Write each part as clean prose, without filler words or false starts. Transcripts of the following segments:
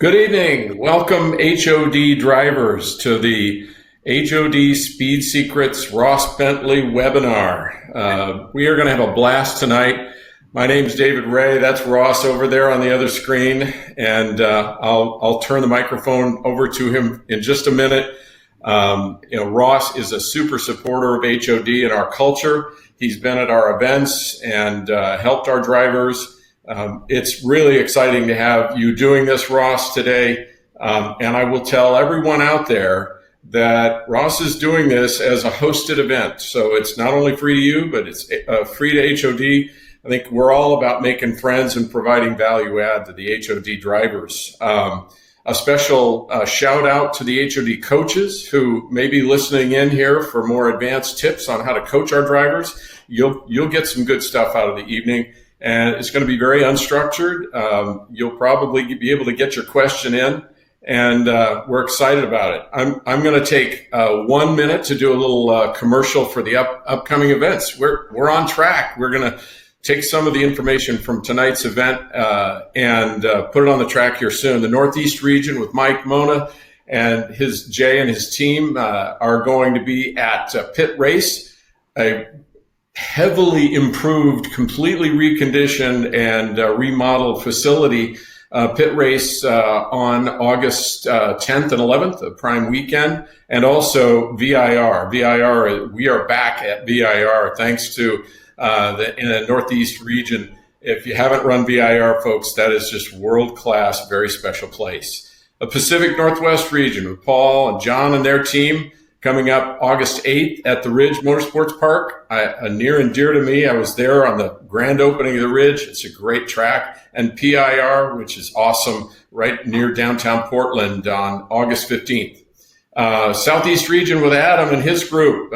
Good evening. Welcome HOD drivers to the HOD Speed Secrets Ross Bentley webinar. We are going to have a blast tonight. My name is David Ray. That's Ross over there on the other screen. And I'll turn the microphone over to him in just a minute. Ross is a super supporter of HOD and our culture. He's been at our events and helped our drivers. It's really exciting to have you doing this, Ross, today. And I will tell everyone out there that Ross is doing this as a hosted event. So it's not only free to you, but it's free to HOD. I think we're all about making friends and providing value add to the HOD drivers. A special shout out to the HOD coaches who may be listening in here for more advanced tips on how to coach our drivers. You'll get some good stuff out of the evening. And it's going to be very unstructured. You'll probably be able to get your question in, and we're excited about it. I'm going to take 1 minute to do a little commercial for the upcoming events. We're on track. We're going to take some of the information from tonight's event and put it on the track here soon. The Northeast region with Mike Mona and Jay and his team are going to be at Pit Race, a heavily improved, completely reconditioned and remodeled facility, Pit Race on August 10th and 11th, a prime weekend, and also VIR. We are back at VIR thanks to in the Northeast region. If you haven't run VIR, folks, that is just world-class, very special place. The Pacific Northwest region with Paul and John and their team, coming up August 8th at the Ridge Motorsports Park, near and dear to me. I was there on the grand opening of the Ridge. It's a great track. And PIR, which is awesome, right near downtown Portland on August 15th. Southeast region with Adam and his group,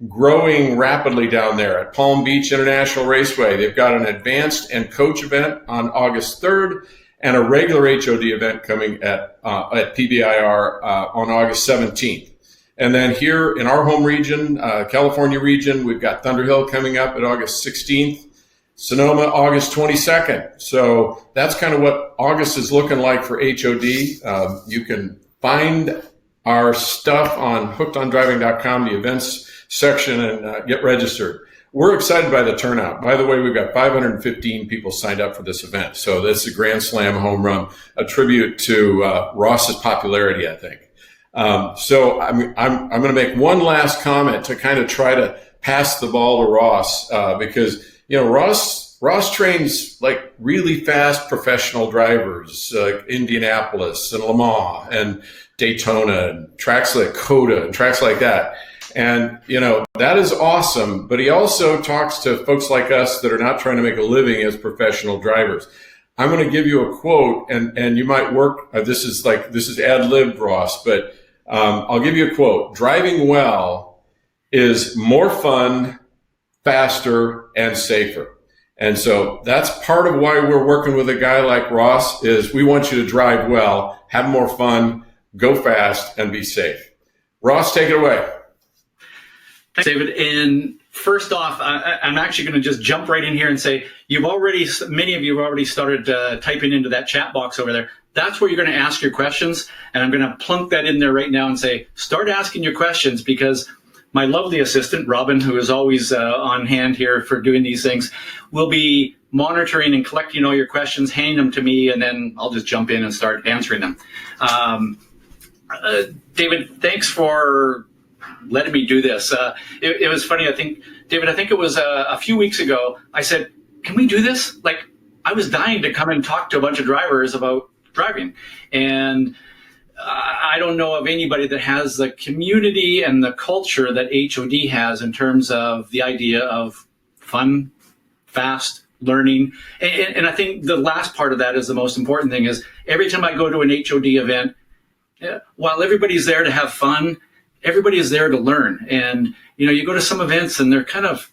growing rapidly down there at Palm Beach International Raceway. They've got an advanced and coach event on August 3rd and a regular HOD event coming at PBIR on August 17th. And then here in our home region, California region, we've got Thunderhill coming up at August 16th, Sonoma, August 22nd. So that's kind of what August is looking like for HOD. You can find our stuff on hookedondriving.com, the events section, and get registered. We're excited by the turnout. By the way, we've got 515 people signed up for this event. So that's a Grand Slam home run, a tribute to Ross's popularity, I think. So I'm going to make one last comment to kind of try to pass the ball to Ross, because, Ross trains like really fast professional drivers, like Indianapolis and Le Mans and Daytona and tracks like Coda and tracks like that. And, that is awesome. But he also talks to folks like us that are not trying to make a living as professional drivers. I'm going to give you a quote and you might work. This is ad-libbed, Ross, but I'll give you a quote. Driving well is more fun, faster, and safer. And so that's part of why we're working with a guy like Ross is we want you to drive well, have more fun, go fast, and be safe. Ross, take it away. Thanks, David. And first off, I'm actually going to just jump right in here and say many of you have already started typing into that chat box over there. That's where you're going to ask your questions, and I'm going to plunk that in there right now and say, start asking your questions, because my lovely assistant, Robin, who is always on hand here for doing these things, will be monitoring and collecting all your questions, handing them to me, and then I'll just jump in and start answering them. David, thanks for letting me do this. It was funny. I think it was a few weeks ago, I said, can we do this? Like, I was dying to come and talk to a bunch of drivers about driving. And I don't know of anybody that has the community and the culture that HOD has in terms of the idea of fun, fast learning. And I think the last part of that is the most important thing is every time I go to an HOD event, while everybody's there to have fun, everybody is there to learn. And, you go to some events and they're kind of,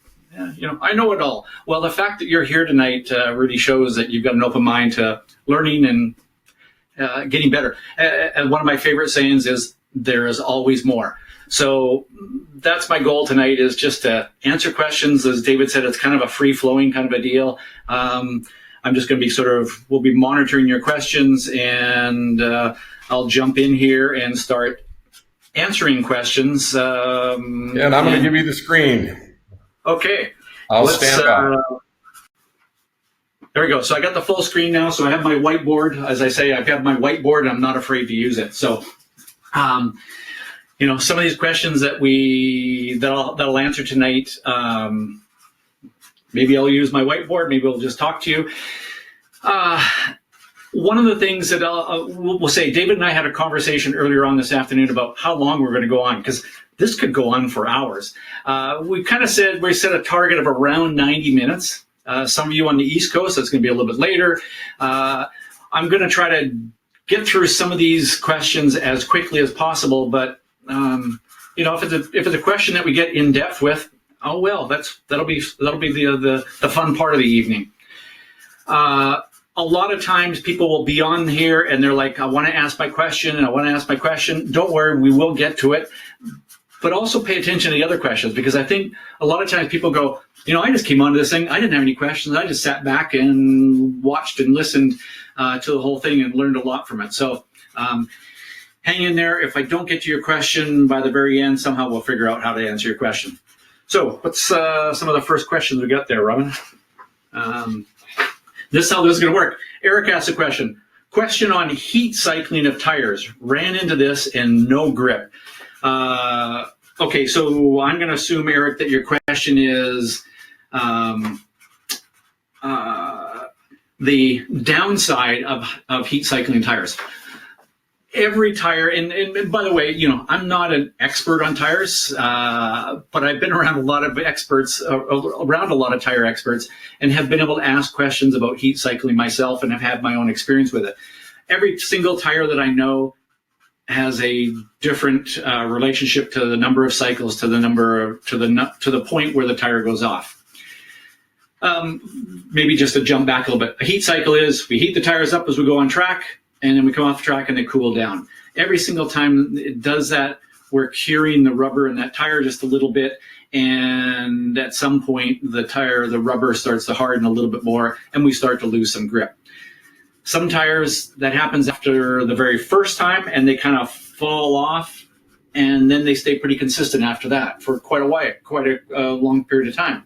I know it all. Well, the fact that you're here tonight really shows that you've got an open mind to learning and getting better. And one of my favorite sayings is, there is always more. So that's my goal tonight, is just to answer questions. As David said, it's kind of a free-flowing kind of a deal. I'm just going to be we'll be monitoring your questions, and I'll jump in here and start answering questions. And I'm going to give you the screen. Okay. I'll stand by. There we go. So I got the full screen now. So I have my whiteboard. As I say, I've got my whiteboard. I'm not afraid to use it. So, some of these questions that I'll answer tonight, maybe I'll use my whiteboard. Maybe I'll just talk to you. One of the things that we'll say, David and I had a conversation earlier on this afternoon about how long we're going to go on, because this could go on for hours. We set a target of around 90 minutes. Some of you on the East Coast, that's going to be a little bit later. I'm going to try to get through some of these questions as quickly as possible, but if it's a question that we get in depth with, oh well, that'll be the fun part of the evening. A lot of times people will be on here and they're like, I want to ask my question. Don't worry, we will get to it. But also pay attention to the other questions, because I think a lot of times people go, I just came onto this thing. I didn't have any questions. I just sat back and watched and listened to the whole thing and learned a lot from it. So hang in there. If I don't get to your question by the very end, somehow we'll figure out how to answer your question. So what's some of the first questions we got there, Robin? This is how this is going to work. Eric asked a question. Question on heat cycling of tires. Ran into this and no grip. Okay, so I'm going to assume, Eric, that your question is the downside of heat cycling tires. Every tire, and by the way, I'm not an expert on tires, but I've been around a lot of tire experts, and have been able to ask questions about heat cycling myself, and have had my own experience with it. Every single tire that I know has a different relationship to the number of cycles, to the point where the tire goes off. Maybe just to jump back a little bit. A heat cycle is we heat the tires up as we go on track, and then we come off the track and they cool down. Every single time it does that, we're curing the rubber in that tire just a little bit, and at some point the rubber starts to harden a little bit more, and we start to lose some grip. Some tires, that happens after the very first time, and they kind of fall off, and then they stay pretty consistent after that for quite a long period of time.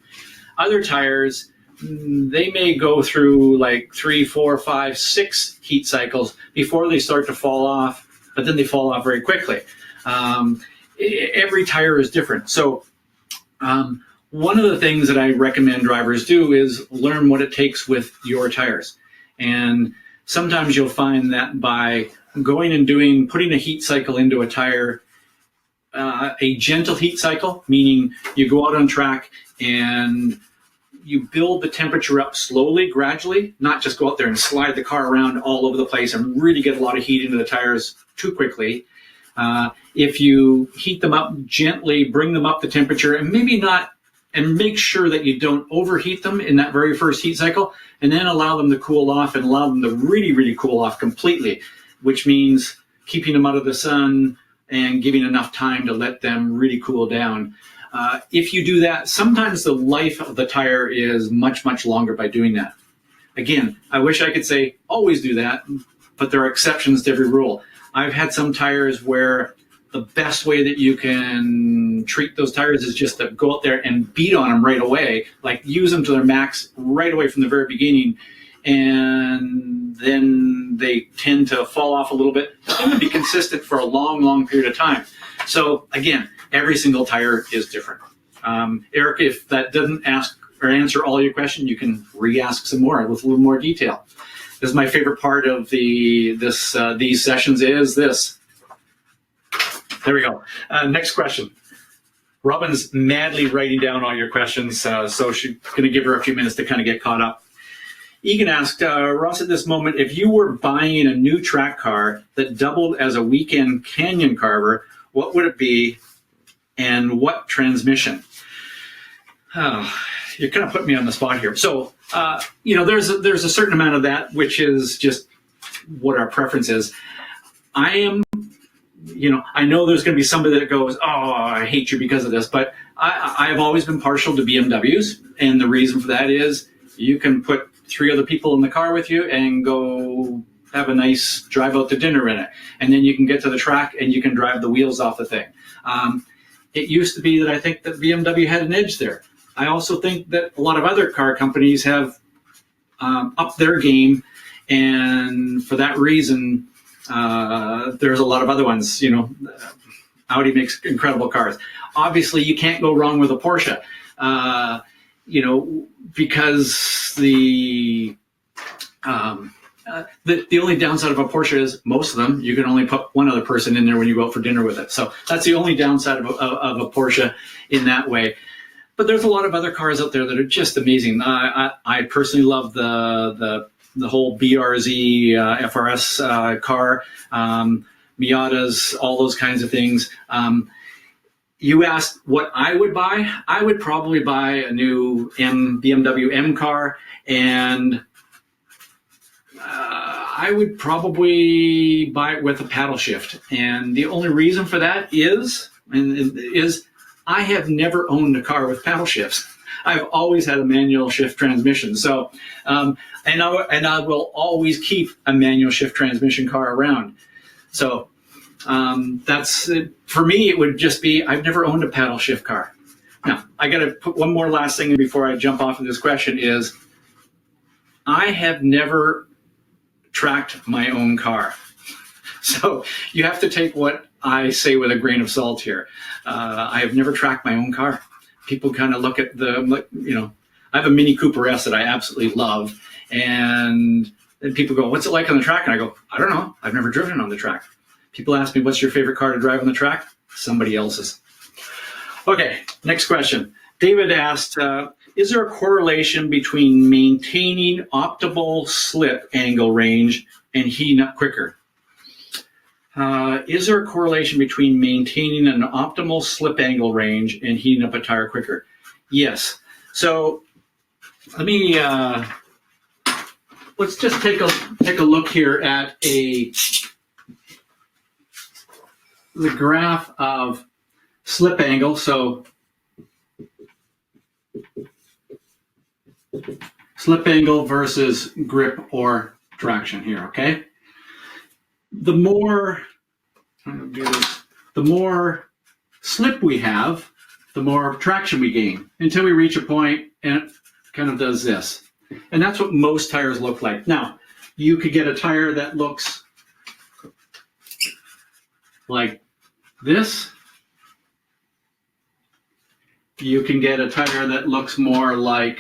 Other tires, they may go through like 3, 4, 5, 6 heat cycles before they start to fall off, but then they fall off very quickly. Every tire is different. So one of the things that I recommend drivers do is learn what it takes with your tires. And sometimes you'll find that by going and putting a heat cycle into a tire, a gentle heat cycle, meaning you go out on track and you build the temperature up slowly, gradually, not just go out there and slide the car around all over the place and really get a lot of heat into the tires too quickly. If you heat them up gently, bring them up the temperature, and make sure that you don't overheat them in that very first heat cycle, and then allow them to cool off and allow them to really, really cool off completely, which means keeping them out of the sun and giving enough time to let them really cool down. If you do that, sometimes the life of the tire is much, much longer by doing that. Again, I wish I could say always do that, but there are exceptions to every rule. I've had some tires where the best way that you can treat those tires is just to go out there and beat on them right away, like use them to their max right away from the very beginning, and then they tend to fall off a little bit. They're going to be consistent for a long, long period of time. So again, every single tire is different. Eric, if that doesn't answer all your questions, you can re-ask some more with a little more detail. This is my favorite part of these sessions is this. There we go. Next question. Robin's madly writing down all your questions, so she's going to give her a few minutes to kind of get caught up. Egan asked, Ross, at this moment, if you were buying a new track car that doubled as a weekend canyon carver, what would it be and what transmission? Oh, you're kind of putting me on the spot here. So, there's a certain amount of that, which is just what our preference is. I know there's going to be somebody that goes, oh, I hate you because of this, but I have always been partial to BMWs. And the reason for that is you can put 3 other people in the car with you and go have a nice drive out to dinner in it. And then you can get to the track and you can drive the wheels off the thing. It used to be that I think that BMW had an edge there. I also think that a lot of other car companies have upped their game, and for that reason, there's a lot of other ones. Audi makes incredible cars. Obviously, you can't go wrong with a Porsche, because the only downside of a Porsche is most of them, you can only put one other person in there when you go out for dinner with it. So that's the only downside of a Porsche in that way. But there's a lot of other cars out there that are just amazing. I personally love the whole BRZ FRS car, Miatas, all those kinds of things. You asked what I would buy. I would probably buy a new BMW M car, and I would probably buy it with a paddle shift. And the only reason for that is I have never owned a car with paddle shifts. I've always had a manual shift transmission. So, and I will always keep a manual shift transmission car around. So that's it. For me, it would just be, I've never owned a paddle shift car. Now, I got to put one more last thing in before I jump off of this question is, I have never tracked my own car. So you have to take what I say with a grain of salt here. I have never tracked my own car. People kind of look at I have a Mini Cooper S that I absolutely love. And then people go, what's it like on the track? And I go, I don't know. I've never driven on the track. People ask me, what's your favorite car to drive on the track? Somebody else's. Okay, next question. David asked, is there a correlation between maintaining optimal slip angle range and heating up quicker? Is there a correlation between maintaining an optimal slip angle range and heating up a tire quicker? Yes. So let me let's just take a look here at the graph of slip angle. So slip angle versus grip or traction here. Okay. The more slip we have, the more traction we gain until we reach a point and it kind of does this. And that's what most tires look like. Now, you could get a tire that looks like this. You can get a tire that looks more like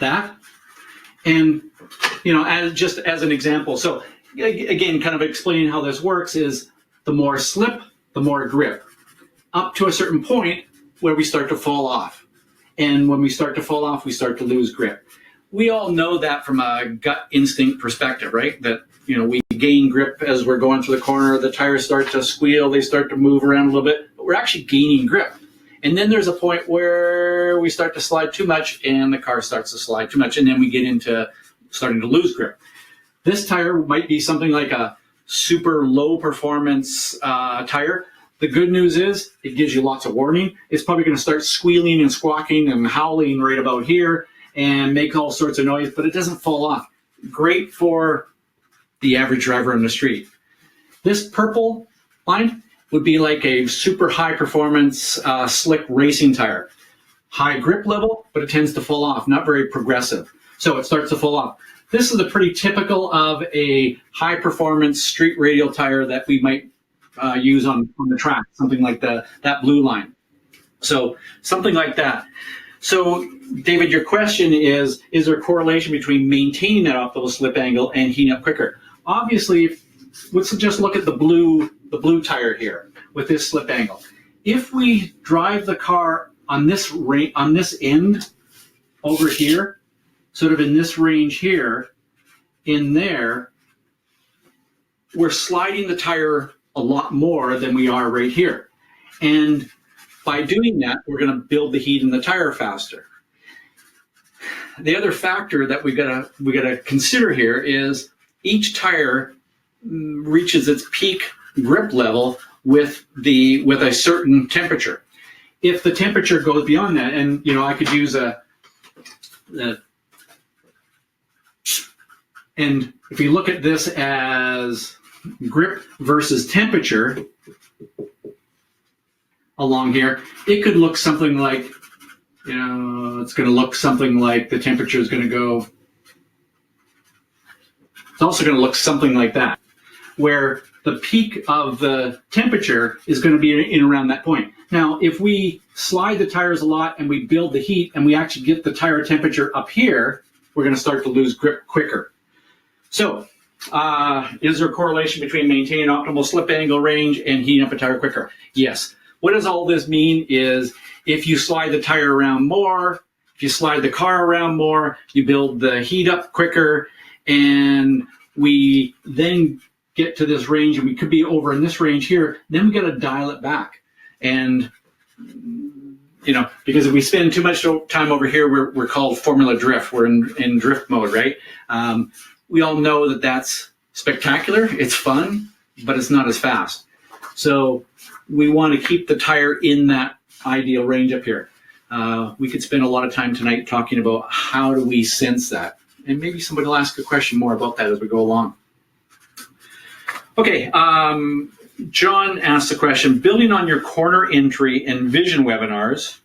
that. And as an example, so again, kind of explaining how this works is the more slip, the more grip, up to a certain point where we start to fall off. And when we start to fall off, we start to lose grip. We all know that from a gut instinct perspective, right? That, we gain grip as we're going through the corner, the tires start to squeal, they start to move around a little bit, but we're actually gaining grip. And then there's a point where we start to slide too much and the car starts to slide too much, and then we get into starting to lose grip. This tire might be something like a super low performance tire. The good news is it gives you lots of warning. It's probably going to start squealing and squawking and howling right about here and make all sorts of noise, but it doesn't fall off. Great for the average driver on the street. This purple line would be like a super high performance slick racing tire. High grip level, but it tends to fall off, not very progressive. So it starts to fall off. This is a pretty typical of a high performance street radial tire that we might use on the track, something like that blue line. So something like that. So David, your question is there a correlation between maintaining that optimal slip angle and heating up quicker? Obviously, let's just look at the blue tire here with this slip angle. If we drive the car on this end over here, sort of in this range here, in there, we're sliding the tire a lot more than we are right here. And by doing that, we're going to build the heat in the tire faster. The other factor that we gotta consider here is each tire reaches its peak grip level with a certain temperature. If the temperature goes beyond that, and I could use a And if you look at this as grip versus temperature along here, it could look something like, it's going to look something like the temperature is going to go. It's also going to look something like that, where the peak of the temperature is going to be in around that point. Now, if we slide the tires a lot and we build the heat and we actually get the tire temperature up here, we're going to start to lose grip quicker. So, is there a correlation between maintaining optimal slip angle range and heating up a tire quicker? Yes. What does all this mean is if you slide the tire around more, if you slide the car around more, you build the heat up quicker, and we then get to this range, and we could be over in this range here, then we got to dial it back. And, because if we spend too much time over here, we're called formula drift. We're in drift mode, right? We all know that that's spectacular. It's fun, but it's not as fast. So we want to keep the tire in that ideal range up here. We could spend a lot of time tonight talking about how do we sense that. And maybe somebody will ask a question more about that as we go along. Okay, John asked the question, building on your corner entry and vision webinars,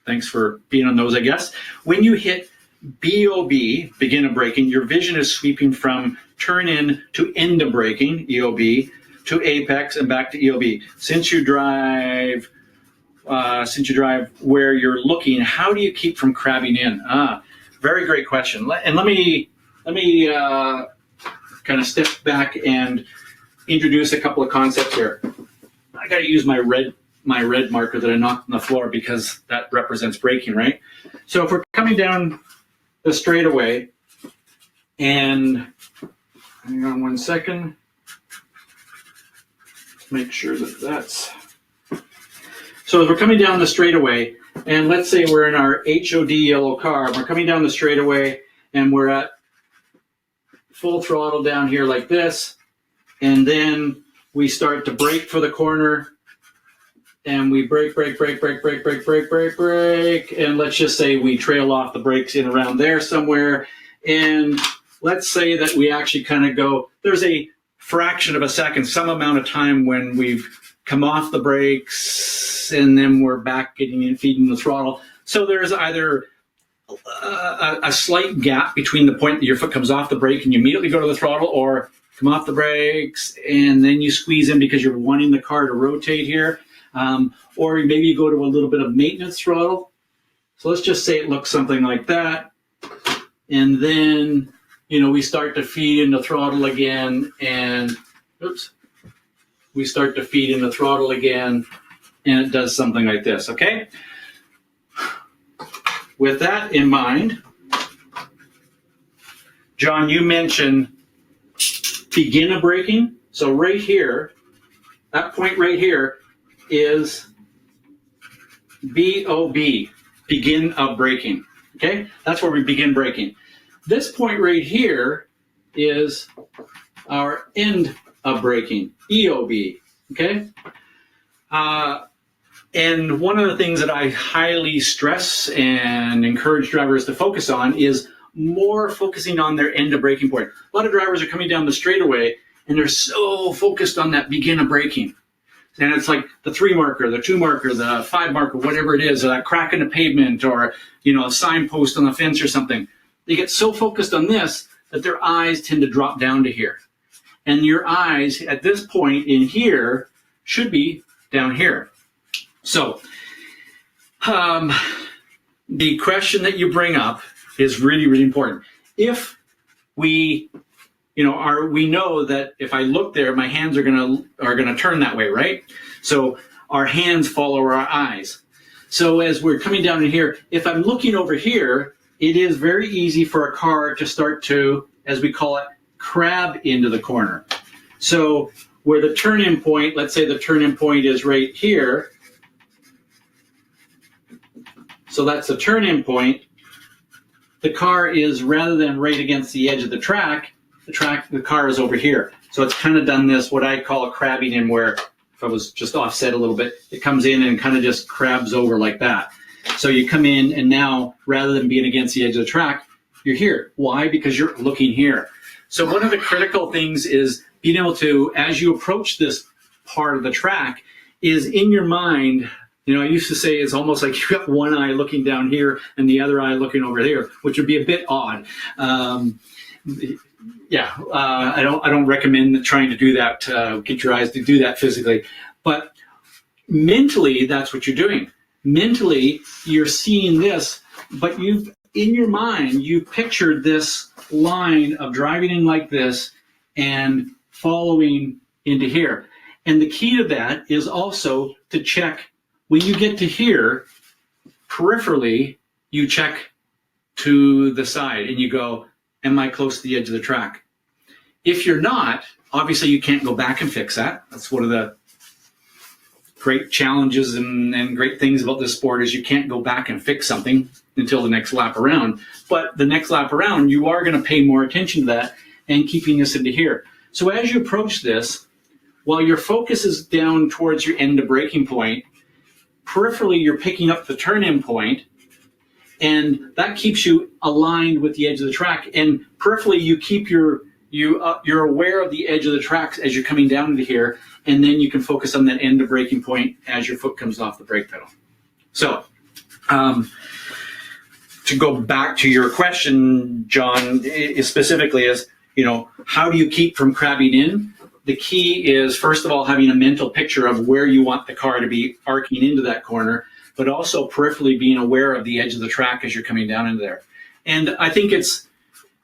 thanks for being on those, I guess. When you hit BOB, begin of braking, your vision is sweeping from turn in to end of braking, EOB, to apex and back to EOB. Since you drive where you're looking, how do you keep from crabbing in? Very great question. And let me kind of step back and introduce a couple of concepts here. I got to use my red marker that I knocked on the floor because that represents braking, right? So if we're coming down the straightaway, and hang on one second, make sure that that's. So as we're coming down the straightaway, and let's say we're in our HOD yellow car, we're coming down the straightaway, and we're at full throttle down here like this, and then we start to brake for the corner, and we brake, and let's just say we trail off the brakes in around there somewhere, and let's say that we actually kind of go, there's a fraction of a second, some amount of time when we've come off the brakes, and then we're back getting in, feeding the throttle. So there's either a slight gap between the point that your foot comes off the brake and you immediately go to the throttle, or come off the brakes and then you squeeze in because you're wanting the car to rotate here. Or maybe you go to a little bit of maintenance throttle. So let's just say it looks something like that. And then, we start to feed in the throttle again, and we start to feed in the throttle again, and it does something like this, okay? With that in mind, John, you mentioned begin of braking. So right here, that point right here is BOB, begin of braking, okay? That's where we begin braking. This point right here is our end of braking, EOB, okay? And one of the things that I highly stress and encourage drivers to focus on is more focusing on their end of braking point. A lot of drivers are coming down the straightaway and they're so focused on that begin of braking. And it's like the 3 marker, the 2 marker, the 5 marker, whatever it is, or that crack in the pavement, or a signpost on the fence or something. They get so focused on this that their eyes tend to drop down to here. And your eyes at this point in here should be down here. So the question that you bring up is really, really important. If we, we know that if I look there, my hands are gonna turn that way, right? So our hands follow our eyes. So as we're coming down in here, if I'm looking over here, it is very easy for a car to start to, as we call it, crab into the corner. So where the turn-in point, let's say the turn-in point is right here. So that's the turn-in point. The car is, rather than right against the edge of the car is over here. So it's kind of done this, what I call a crabbing in, where if I was just offset a little bit, it comes in and kind of just crabs over like that. So you come in, and now rather than being against the edge of the track, you're here. Why? Because you're looking here. So one of the critical things is being able to, as you approach this part of the track, is in your mind. I used to say it's almost like you've got one eye looking down here and the other eye looking over here, which would be a bit odd. I don't recommend trying to do that, get your eyes to do that physically. But mentally, that's what you're doing. Mentally, you're seeing this, but in your mind, you pictured this line of driving in like this and following into here. And the key to that is also to check. When you get to here, peripherally, you check to the side and you go, am I close to the edge of the track? If you're not, obviously you can't go back and fix that. That's one of the great challenges and great things about this sport is you can't go back and fix something until the next lap around. But the next lap around, you are going to pay more attention to that and keeping this into here. So as you approach this, while your focus is down towards your end of braking point, peripherally, you're picking up the turn-in point, and that keeps you aligned with the edge of the track. And peripherally, you keep you're aware of the edge of the track as you're coming down into here, and then you can focus on that end of braking point as your foot comes off the brake pedal. So, to go back to your question, John, specifically is, how do you keep from crabbing in? The key is, first of all, having a mental picture of where you want the car to be arcing into that corner, but also peripherally being aware of the edge of the track as you're coming down into there. And I think it's,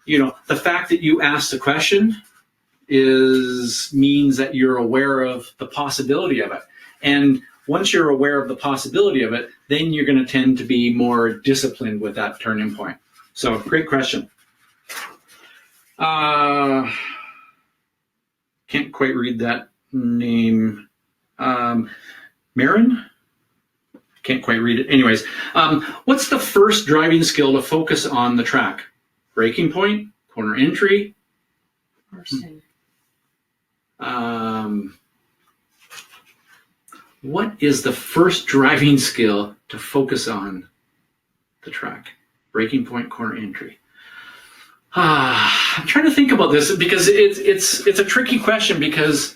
the fact that you asked the question means that you're aware of the possibility of it. And once you're aware of the possibility of it, then you're going to tend to be more disciplined with that turn-in point. So, great question. Can't quite read that name. Marin? Can't quite read it. Anyways, what's the first driving skill to focus on the track? Braking point, corner entry. What is the first driving skill to focus on the track? Braking point, corner entry. I'm trying to think about this because it's a tricky question because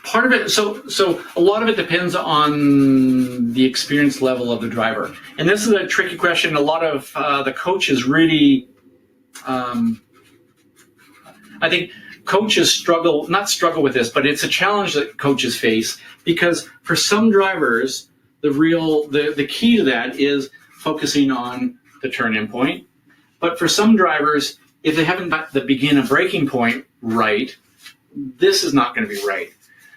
part of it, so a lot of it depends on the experience level of the driver. And this is a tricky question. A lot of the coaches really, I think coaches not struggle with this, but it's a challenge that coaches face because for some drivers, the key to that is focusing on the turn-in point. But for some drivers, if they haven't got the begin and braking point right, this is not going to be right.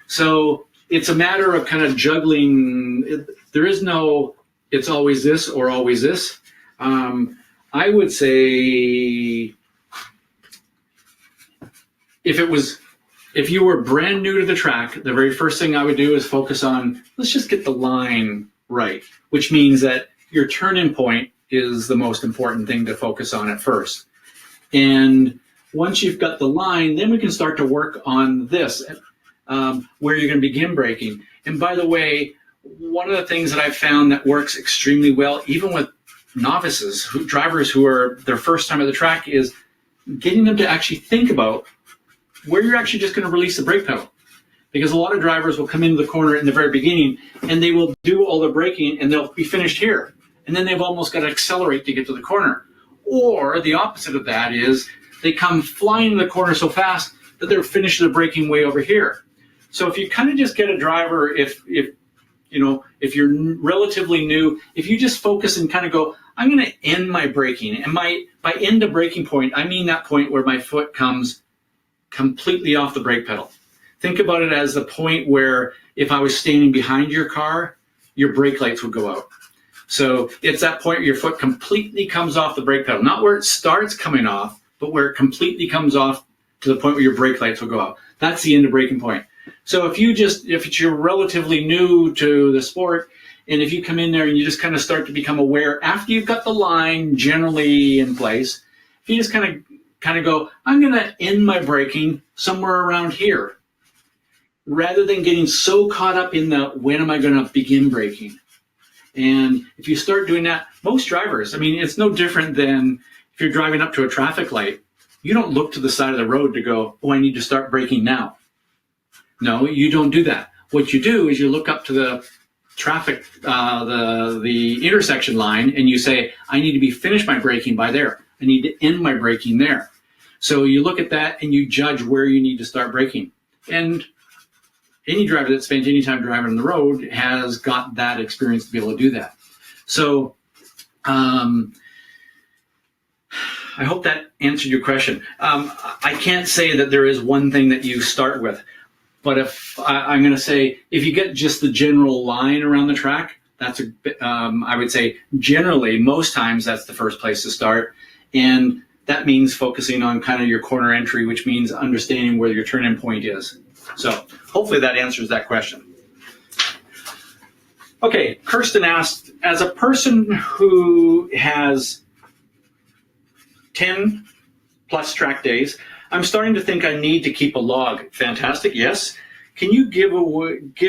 So it's a matter of kind of juggling. There is no, it's always this or always this. I would say if you were brand new to the track, the very first thing I would do is focus on, let's just get the line right, which means that your turn-in point is the most important thing to focus on at first. And once you've got the line, then we can start to work on this, where you're going to begin braking. And by the way, one of the things that I've found that works extremely well, even with novices, drivers who are their first time at the track, is getting them to actually think about where you're actually just going to release the brake pedal. Because a lot of drivers will come into the corner in the very beginning and they will do all their braking and they'll be finished here. And then they've almost got to accelerate to get to the corner. Or the opposite of that is they come flying to the corner so fast that they're finished their braking way over here. So if you kind of just get a driver, if you're relatively new, if you just focus and kind of go, I'm going to end my braking. And by end of braking point, I mean that point where my foot comes completely off the brake pedal. Think about it as the point where if I was standing behind your car, your brake lights would go out. So it's that point where your foot completely comes off the brake pedal. Not where it starts coming off, but where it completely comes off to the point where your brake lights will go out. That's the end of braking point. So if you're relatively new to the sport, and if you come in there and you just kind of start to become aware after you've got the line generally in place, if you just kind of go, I'm going to end my braking somewhere around here. rather than getting so caught up in the when am I going to begin braking. And if you start doing that, most drivers, I mean, it's no different than if you're driving up to a traffic light, you don't look to the side of the road to go, oh, I need to start braking now. No, you don't do that. What you do is you look up to the traffic, the intersection line, and you say, I need to be finished my braking by there. I need to end my braking there. So you look at that and you judge where you need to start braking. And any driver that spends any time driving on the road has got that experience to be able to do that. So I hope that answered your question. I can't say that there is one thing that you start with, but if I'm going to say, if you get just the general line around the track, that's I would say generally most times that's the first place to start. And that means focusing on kind of your corner entry, which means understanding where your turn-in point is. So hopefully that answers that question. Okay, Kirsten asked, as a person who has 10 plus track days, I'm starting to think I need to keep a log. Fantastic, yes. Can you give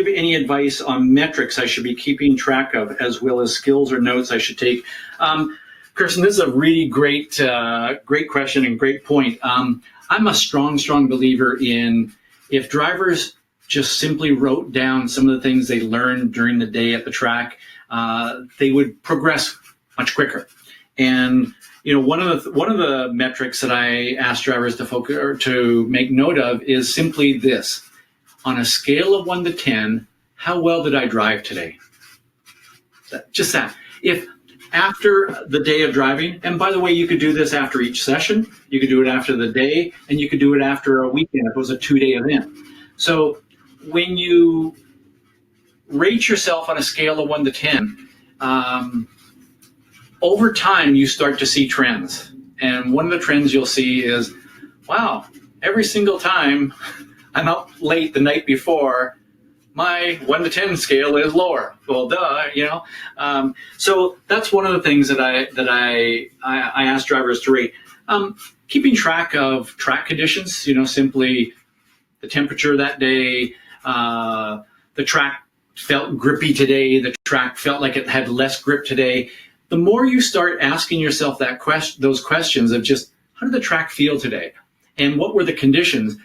any advice on metrics I should be keeping track of, as well as skills or notes I should take? Kirsten, this is a really great question and great point. I'm a strong believer in, if drivers just simply wrote down some of the things they learned during the day at the track, they would progress much quicker. And one of the metrics that I ask drivers to focus or to make note of is simply this: on a scale of 1 to 10, how well did I drive today? Just that. If after the day of driving, and by the way, you could do this after each session, you could do it after the day, and you could do it after a weekend if it was a 2-day event. So when you rate yourself on a scale of 1 to 10, over time you start to see trends. And one of the trends you'll see is, wow, every single time I'm up late the night before, my 1 to 10 scale is lower. Well, duh, So that's one of the things that I ask drivers to rate. Keeping track of track conditions, simply the temperature that day, the track felt grippy today, the track felt like it had less grip today. The more you start asking yourself those questions of just, how did the track feel today? And what were the conditions?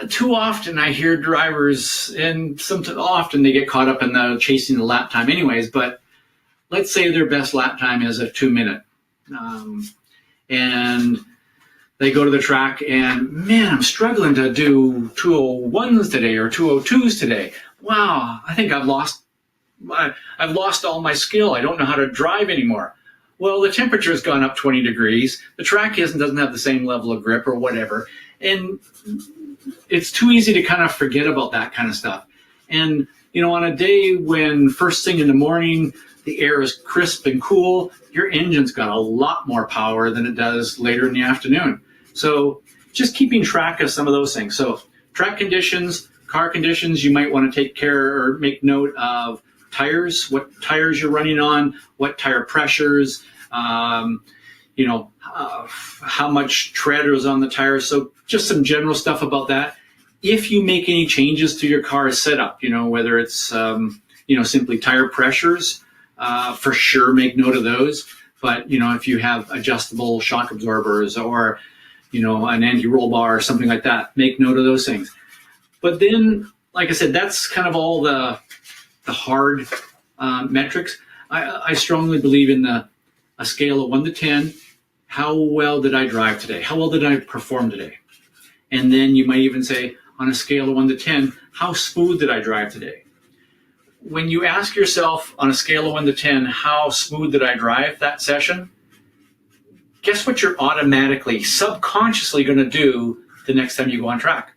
Too often I hear drivers, and often they get caught up in chasing the lap time anyways, but let's say their best lap time is a 2-minute. And they go to the track and, man, I'm struggling to do 201s today or 202s today. Wow, I think I've lost all my skill. I don't know how to drive anymore. Well, the temperature has gone up 20 degrees. The track doesn't have the same level of grip or whatever. And it's too easy to kind of forget about that kind of stuff. And, on a day when first thing in the morning, the air is crisp and cool, your engine's got a lot more power than it does later in the afternoon. So just keeping track of some of those things. So track conditions, car conditions, you might want to take care or make note of tires, what tires you're running on, what tire pressures, how much tread is on the tires. So just some general stuff about that. If you make any changes to your car's setup, whether it's, simply tire pressures, for sure make note of those. But, if you have adjustable shock absorbers or, an anti-roll bar or something like that, make note of those things. But then, like I said, that's kind of all the hard metrics. I strongly believe in a scale of 1 to 10. How well did I drive today? How well did I perform today? And then you might even say, on a scale of 1 to 10, how smooth did I drive today? When you ask yourself on a scale of 1 to 10, how smooth did I drive that session? Guess what you're automatically, subconsciously going to do the next time you go on track?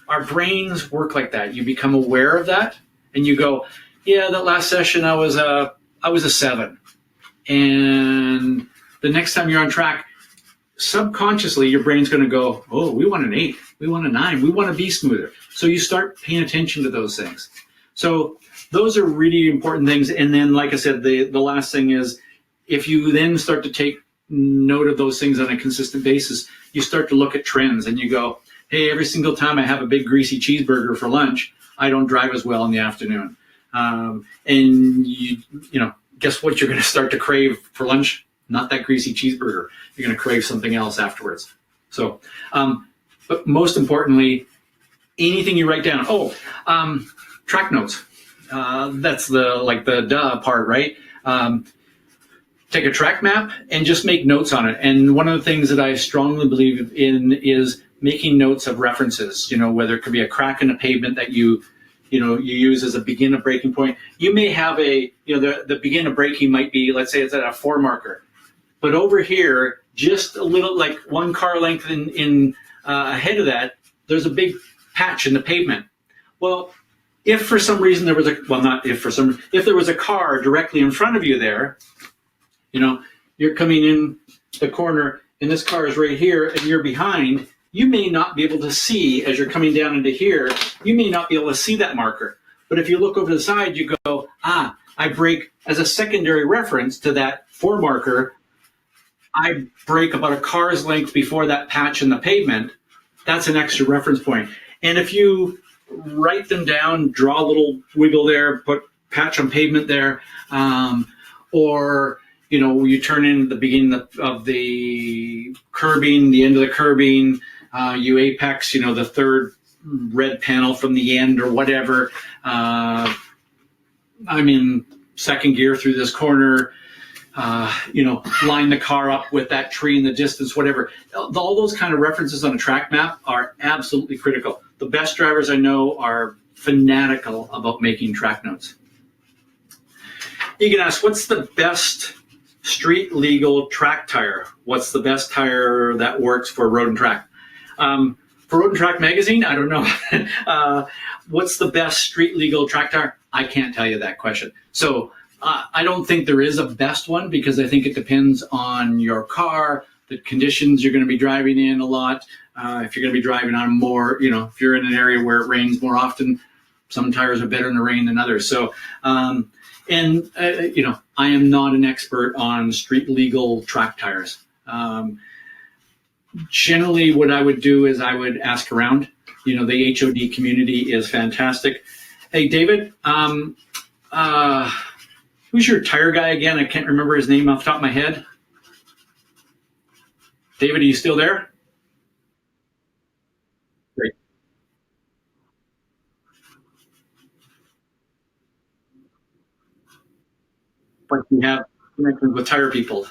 Our brains work like that. You become aware of that, and you go, yeah, that last session I was a 7. And the next time you're on track, subconsciously your brain's going to go, oh, we want an 8, we want a 9, we want to be smoother. So you start paying attention to those things. So those are really important things. And then, like I said, the last thing is, if you then start to take note of those things on a consistent basis, you start to look at trends and you go, hey, every single time I have a big greasy cheeseburger for lunch, I don't drive as well in the afternoon. And you know, guess what? You're going to start to crave for lunch? Not that greasy cheeseburger. You're going to crave something else afterwards. So, but most importantly, anything you write down. Track notes. That's the duh part, right? Take a track map and just make notes on it. And one of the things that I strongly believe in is making notes of references, you know, whether it could be a crack in the pavement that you use as a begin of braking point. You may have the begin of braking might be, let's say it's at a 4 marker, but over here, just a little, like 1 car length in ahead of that, there's a big patch in the pavement. Well, if for some reason there was if there was a car directly in front of you there, you know, you're coming in the corner and this car is right here and you're behind, you may not be able to see as you're coming down into here, you may not be able to see that marker. But if you look over to the side, you go, I brake as a secondary reference to that 4 marker. I brake about a car's length before that patch in the pavement. That's an extra reference point. And if you write them down, draw a little wiggle there, put patch on pavement there, or you know, you turn in the beginning of the curbing, the end of the curbing, you apex, you know, the 3rd red panel from the end or whatever. I'm in 2nd gear through this corner, you know, line the car up with that tree in the distance, whatever. All those kind of references on a track map are absolutely critical. The best drivers I know are fanatical about making track notes. You can ask, what's the best street legal track tire? What's the best tire that works for road and track? For Road and Track magazine, I don't know. What's the best street legal track tire? I can't tell you that question. So I don't think there is a best one, because I think it depends on your car, the conditions you're going to be driving in a lot. If you're going to be driving on more, you know, if you're in an area where it rains more often, some tires are better in the rain than others. So, you know, I am not an expert on street legal track tires. Generally, what I would do is I would ask around. You know, the HOD community is fantastic. Hey, David, who's your tire guy again? I can't remember his name off the top of my head. David, are you still there? Great. But you have connections with tire people.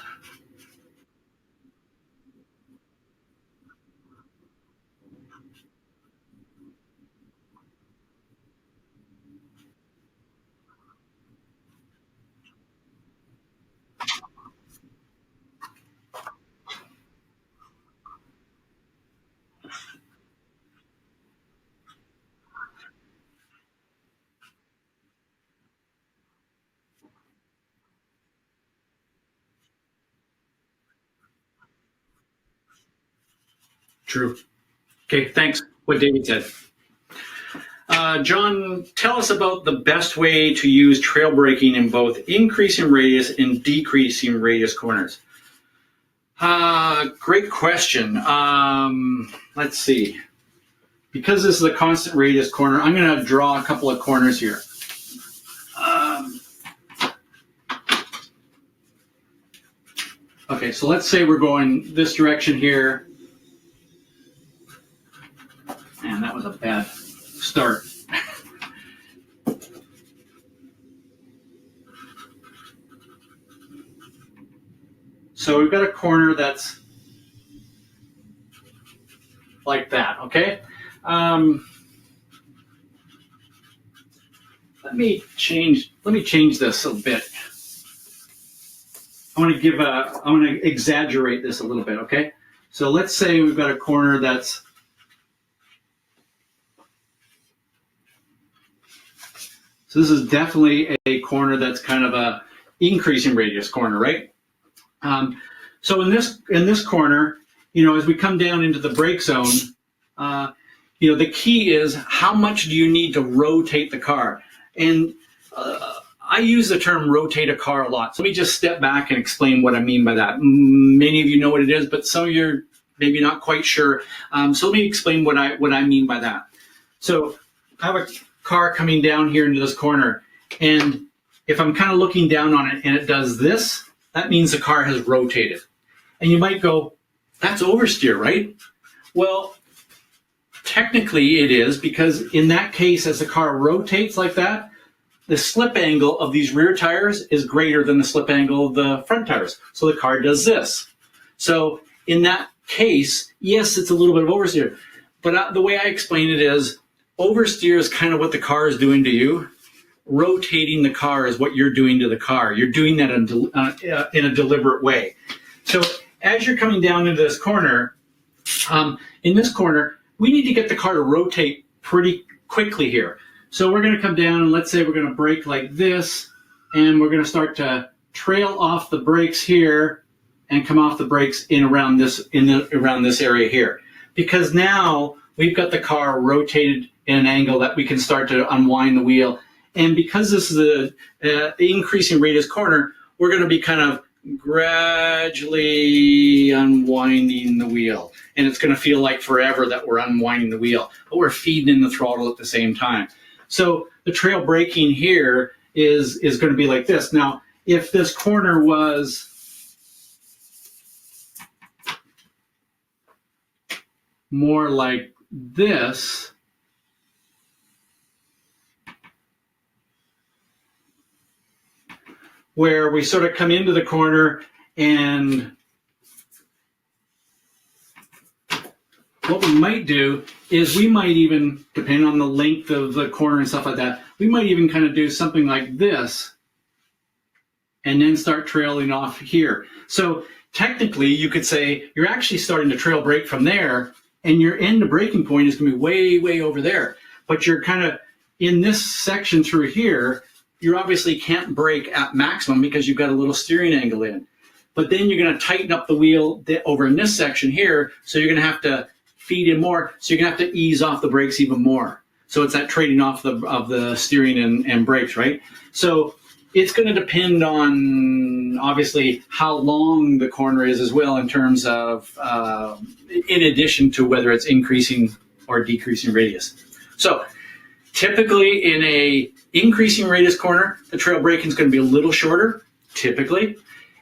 True. Okay, thanks. What David said. John, tell us about the best way to use trail braking in both increasing radius and decreasing radius corners. Great question. Let's see. Because this is a constant radius corner, I'm going to draw a couple of corners here. Okay, so let's say we're going this direction here. Man, that was a bad start. So we've got a corner that's like that, okay? Let me change this a bit. I'm going to exaggerate this a little bit, okay? So let's say we've got a corner that's So this is definitely a corner that's kind of a increasing radius corner, right? So in this corner, you know, as we come down into the brake zone, you know, the key is how much do you need to rotate the car? And I use the term rotate a car a lot. So let me just step back and explain what I mean by that. Many of you know what it is, but some of your maybe not quite sure. So let me explain what I mean by that. So I have a car coming down here into this corner, and if I'm kind of looking down on it and it does this, that means the car has rotated. And you might go, that's oversteer, right? Well, technically it is, because in that case, as the car rotates like that, the slip angle of these rear tires is greater than the slip angle of the front tires. So the car does this. So in that case, yes, it's a little bit of oversteer. But the way I explain it is, oversteer is kind of what the car is doing to you. Rotating the car is what you're doing to the car. You're doing that in a deliberate way. So as you're coming down into this corner, in this corner, we need to get the car to rotate pretty quickly here. So we're going to come down, and let's say we're going to brake like this, and we're going to start to trail off the brakes here and come off the brakes around this area here. Because now we've got the car rotated in an angle that we can start to unwind the wheel. And because this is the increasing radius corner, we're going to be kind of gradually unwinding the wheel. And it's going to feel like forever that we're unwinding the wheel, but we're feeding in the throttle at the same time. So the trail braking here is going to be like this. Now, if this corner was more like this, where we sort of come into the corner, and what we might do is we might even, depending on the length of the corner and stuff like that, we might even kind of do something like this and then start trailing off here. So technically you could say you're actually starting to trail brake from there, and your end of braking point is going to be way, way over there. But you're kind of in this section through here, you obviously can't brake at maximum because you've got a little steering angle in. But then you're going to tighten up the wheel over in this section here, so you're going to have to feed in more, so you're going to have to ease off the brakes even more. So it's that trading off of the steering and brakes, right? So it's going to depend on, obviously, how long the corner is as well, in terms of, in addition to whether it's increasing or decreasing radius. So typically in a increasing radius corner, the trail braking is going to be a little shorter, typically.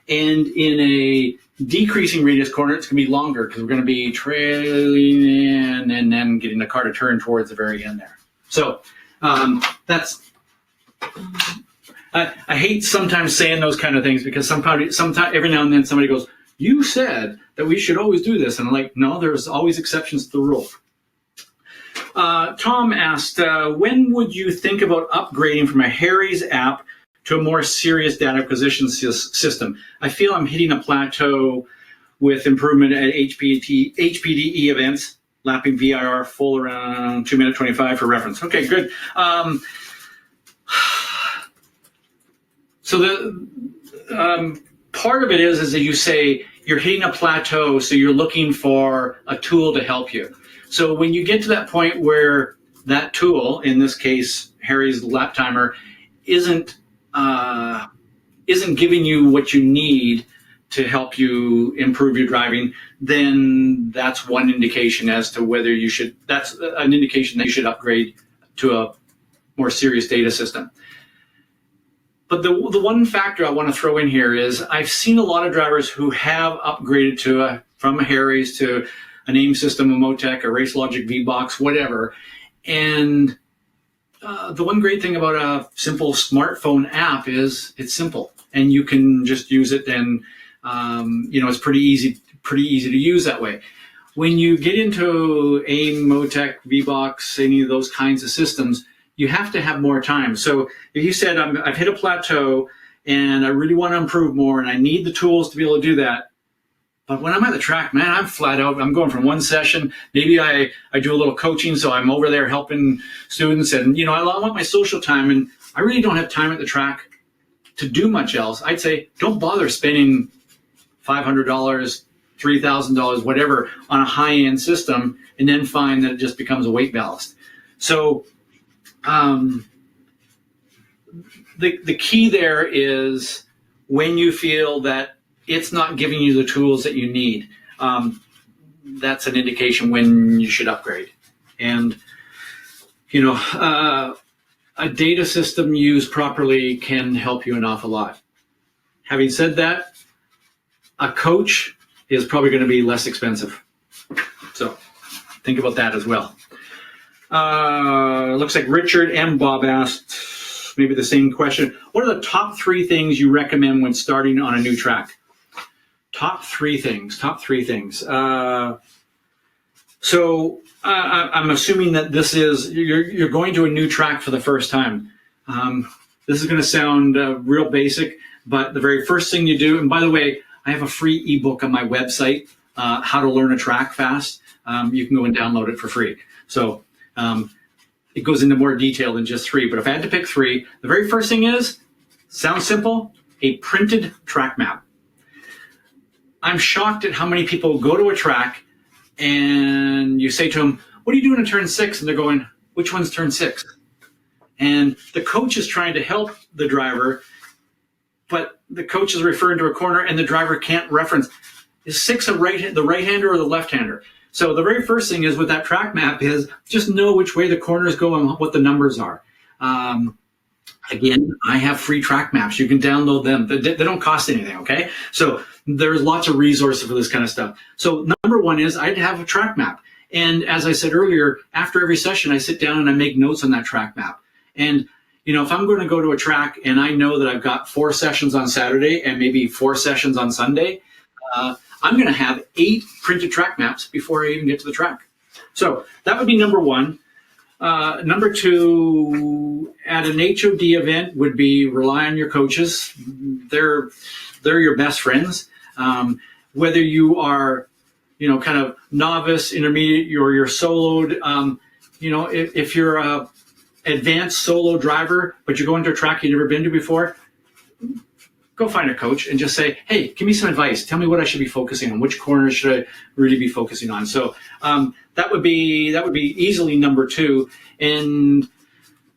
And in a decreasing radius corner, it's going to be longer, because we're going to be trailing in and then getting the car to turn towards the very end there. So that's... I hate sometimes saying those kind of things, because sometimes every now and then somebody goes, you said that we should always do this. And I'm like, no, there's always exceptions to the rule. Tom asked, when would you think about upgrading from a Harry's app to a more serious data acquisition system? I feel I'm hitting a plateau with improvement at HPDE events, lapping VIR full around 2 minute 25 for reference. Okay, good. So the part of it is that you say you're hitting a plateau, so you're looking for a tool to help you. So when you get to that point where that tool, in this case Harry's lap timer, isn't giving you what you need to help you improve your driving, then that's one indication as to whether you should. That's an indication that you should upgrade to a more serious data system. But the one factor I want to throw in here is I've seen a lot of drivers who have upgraded from a Harry's to a name system, a Motec, a RaceLogic V-Box, whatever. And the one great thing about a simple smartphone app is it's simple, and you can just use it, and it's pretty easy to use that way. When you get into a Motec, V-Box, any of those kinds of systems, you have to have more time. So if you said, I've hit a plateau and I really want to improve more and I need the tools to be able to do that, but when I'm at the track, man, I'm flat out. I'm going from one session. Maybe I do a little coaching, so I'm over there helping students, and I want my social time, and I really don't have time at the track to do much else. I'd say don't bother spending $500, $3,000, whatever, on a high-end system, and then find that it just becomes a weight ballast. So the key there is when you feel that it's not giving you the tools that you need. that's an indication when you should upgrade. And, a data system used properly can help you an awful lot. Having said that, a coach is probably going to be less expensive. So think about that as well. Looks like Richard M. Bob asked maybe the same question. What are the top 3 things you recommend when starting on a new track? Top three things. So I'm assuming that this is, you're going to a new track for the first time. This is going to sound real basic, but the very first thing you do, and by the way, I have a free ebook on my website, How to Learn a Track Fast. You can go and download it for free. So it goes into more detail than just 3. But if I had to pick 3, the very first thing is, sounds simple, a printed track map. I'm shocked at how many people go to a track and you say to them, what are you doing in turn 6? And they're going, which one's turn 6? And the coach is trying to help the driver, but the coach is referring to a corner and the driver can't reference. Is 6 the right-hander or the left-hander? So the very first thing is with that track map is just know which way the corners go and what the numbers are. Again, I have free track maps. You can download them. They don't cost anything, okay? So there's lots of resources for this kind of stuff. So number 1 is I'd have a track map. And as I said earlier, after every session, I sit down and I make notes on that track map. And, if I'm going to go to a track and I know that I've got 4 sessions on Saturday and maybe 4 sessions on Sunday, I'm going to have 8 printed track maps before I even get to the track. So that would be number 1. Number 2, at an HOD event would be rely on your coaches. They're your best friends. Whether you are, kind of novice, intermediate, or you're soloed, if you're a advanced solo driver, but you're going to a track you've never been to before, go find a coach and just say, hey, give me some advice. Tell me what I should be focusing on. Which corners should I really be focusing on? So that would be easily number 2. And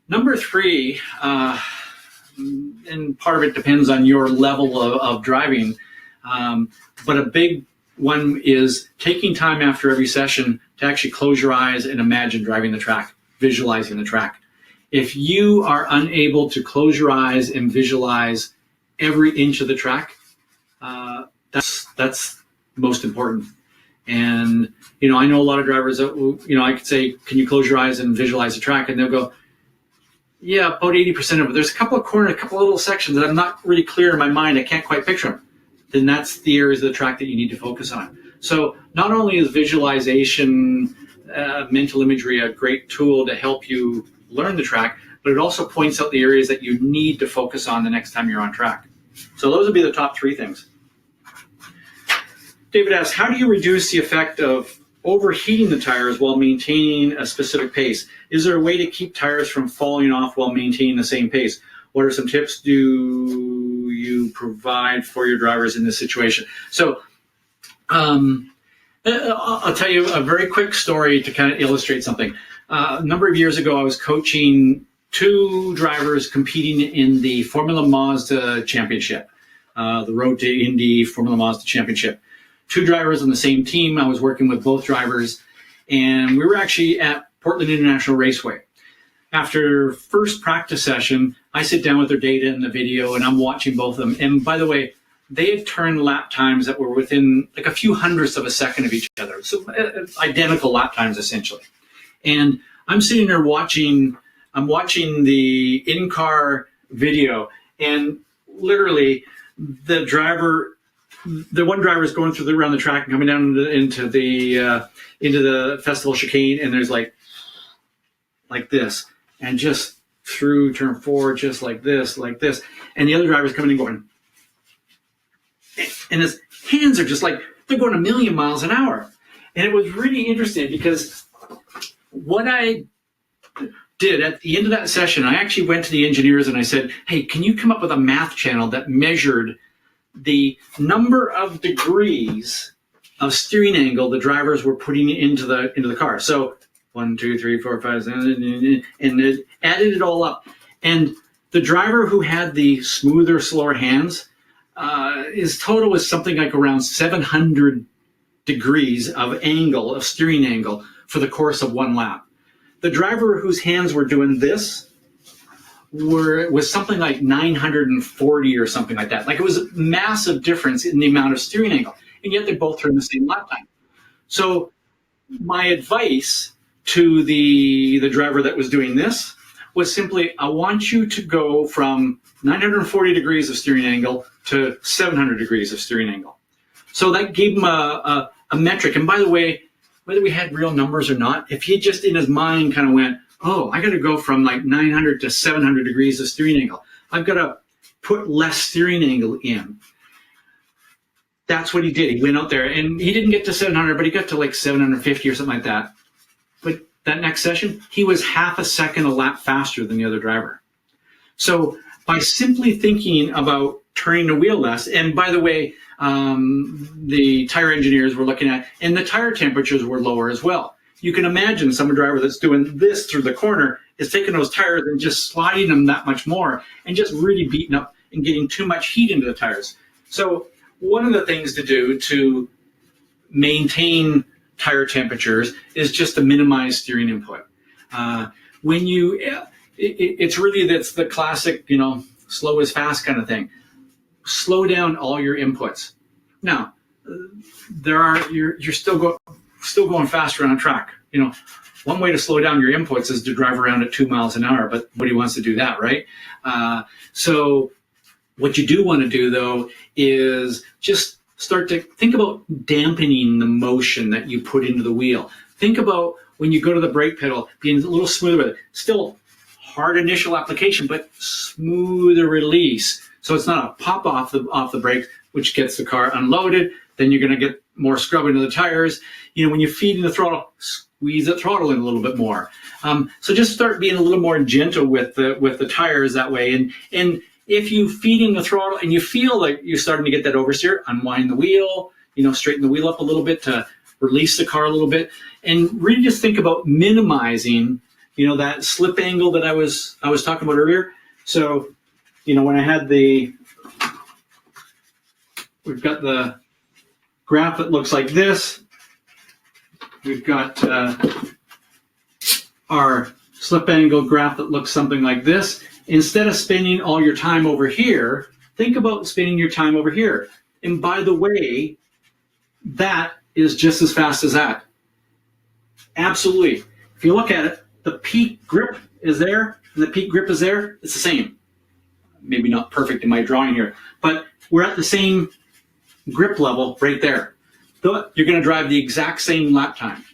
number 3, and part of it depends on your level of driving, but a big one is taking time after every session to actually close your eyes and imagine driving the track, visualizing the track. If you are unable to close your eyes and visualize every inch of the track, that's most important. And, I know a lot of drivers that, I could say, can you close your eyes and visualize the track? And they'll go, yeah, about 80% of it. There's a couple of corners, a couple of little sections that I'm not really clear in my mind. I can't quite picture them. Then that's the areas of the track that you need to focus on. So not only is visualization, mental imagery a great tool to help you learn the track, but it also points out the areas that you need to focus on the next time you're on track. So those would be the top 3 things. David asks, how do you reduce the effect of overheating the tires while maintaining a specific pace? Is there a way to keep tires from falling off while maintaining the same pace? What are some tips do you provide for your drivers in this situation? So I'll tell you a very quick story to kind of illustrate something. A number of years ago, I was coaching 2 drivers competing in the Formula Mazda Championship, the Road to Indy Formula Mazda Championship. 2 drivers on the same team. I was working with both drivers, and we were actually at Portland International Raceway. After first practice session, I sit down with their data and the video, and I'm watching both of them. And by the way, they had turned lap times that were within like a few hundredths of a second of each other. So identical lap times, essentially. And I'm sitting there watching the in-car video, and literally the one driver is going around the track and coming down into the festival chicane, and there's like this, and just through turn 4, just like this, and the other driver's coming and going, and his hands are just like they're going a million miles an hour. And it was really interesting because what I did at the end of that session, I actually went to the engineers and I said, hey, can you come up with a math channel that measured the number of degrees of steering angle the drivers were putting into the car? So 1, 2, 3, 4, 5, 6, and it added it all up. And the driver who had the smoother, slower hands, his total was something like around 700 degrees of angle, of steering angle, for the course of one lap. The driver whose hands were doing this was something like 940 or something like that. Like, it was a massive difference in the amount of steering angle, and yet they both turned the same lap time. So my advice to the driver that was doing this was simply, I want you to go from 940 degrees of steering angle to 700 degrees of steering angle. So that gave him a metric. And by the way, whether we had real numbers or not, if he just in his mind kind of went, oh, I got to go from like 900 to 700 degrees of steering angle, I've got to put less steering angle in. That's what he did. He went out there, and he didn't get to 700, but he got to like 750 or something like that. But that next session, he was half a second a lap faster than the other driver. So by simply thinking about turning the wheel less, and by the way, the tire engineers were looking at, and the tire temperatures were lower as well. You can imagine some driver that's doing this through the corner is taking those tires and just sliding them that much more and just really beating up and getting too much heat into the tires. So one of the things to do to maintain tire temperatures is just to minimize steering input. It's really, that's the classic, slow is fast kind of thing. Slow down all your inputs. Now, you're still going faster on a track. One way to slow down your inputs is to drive around at 2 miles an hour, but nobody wants to do that, right? So what you do want to do, though, is just start to think about dampening the motion that you put into the wheel. Think about when you go to the brake pedal, being a little smoother with it. Still hard initial application, but smoother release. So it's not a pop off the brake, which gets the car unloaded. Then you're going to get more scrub into the tires. When you feed in the throttle, squeeze the throttle in a little bit more. So just start being a little more gentle with the tires that way. And if you feed in the throttle and you feel like you're starting to get that oversteer, unwind the wheel, straighten the wheel up a little bit to release the car a little bit, and really just think about minimizing, that slip angle that I was talking about earlier. So, when I had we've got the graph that looks like this. We've got our slip angle graph that looks something like this. Instead of spending all your time over here, think about spending your time over here. And by the way, that is just as fast as that. Absolutely. If you look at it, the peak grip is there and the peak grip is there. It's the same. Maybe not perfect in my drawing here, but we're at the same grip level right there. You're going to drive the exact same lap time,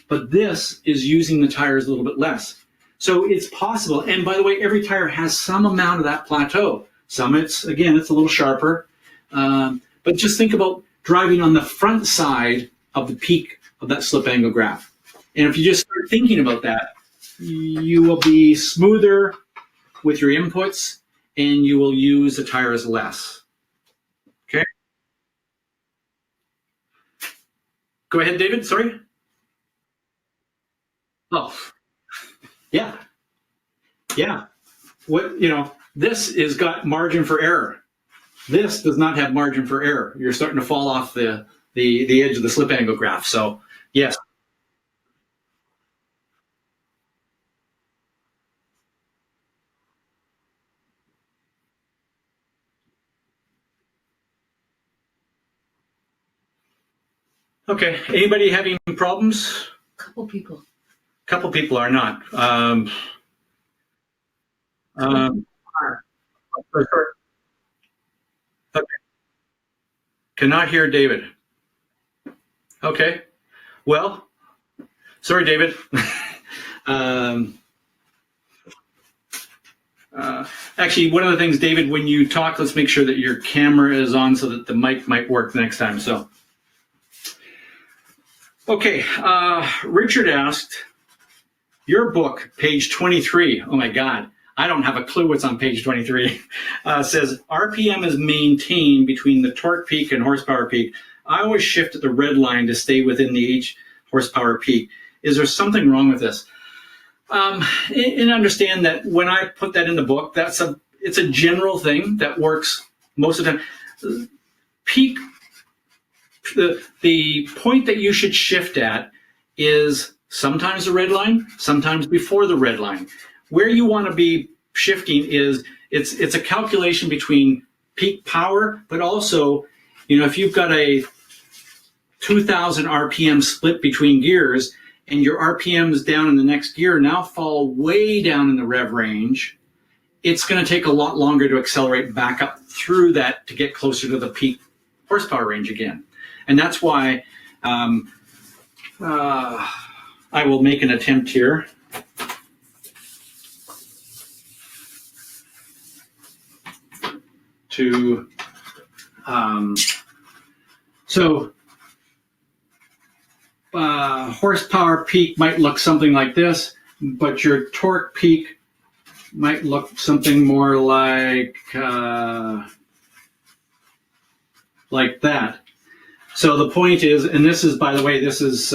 but this is using the tires a little bit less. So it's possible. And by the way, every tire has some amount of that plateau. Some it's a little sharper. But just think about driving on the front side of the peak of that slip angle graph. And if you just start thinking about that, you will be smoother with your inputs and you will use the tires less. Okay? Go ahead, David. Sorry. Oh. Yeah. This has got margin for error. This does not have margin for error. You're starting to fall off the edge of the slip angle graph. So, yes. Okay. Anybody having problems? Couple people. Couple people are not. Okay. Cannot hear David. Okay. Well, sorry, David. Actually, one of the things, David, when you talk, let's make sure that your camera is on so that the mic might work next time. So, okay. Richard asked, your book, page 23. Oh my God. I don't have a clue what's on page 23. Says RPM is maintained between the torque peak and horsepower peak. I always shift at the red line to stay within the H horsepower peak. Is there something wrong with this? And understand that when I put that in the book, it's a general thing that works most of the time. Peak the point that you should shift at is sometimes the red line, sometimes before the red line. Where you want to be shifting is it's a calculation between peak power, but also, if you've got a 2,000 RPM split between gears and your RPMs down in the next gear now fall way down in the rev range, it's going to take a lot longer to accelerate back up through that to get closer to the peak horsepower range again. And that's why I will make an attempt here. Horsepower peak might look something like this, but your torque peak might look something more like that. So the point is, and this is, by the way, this is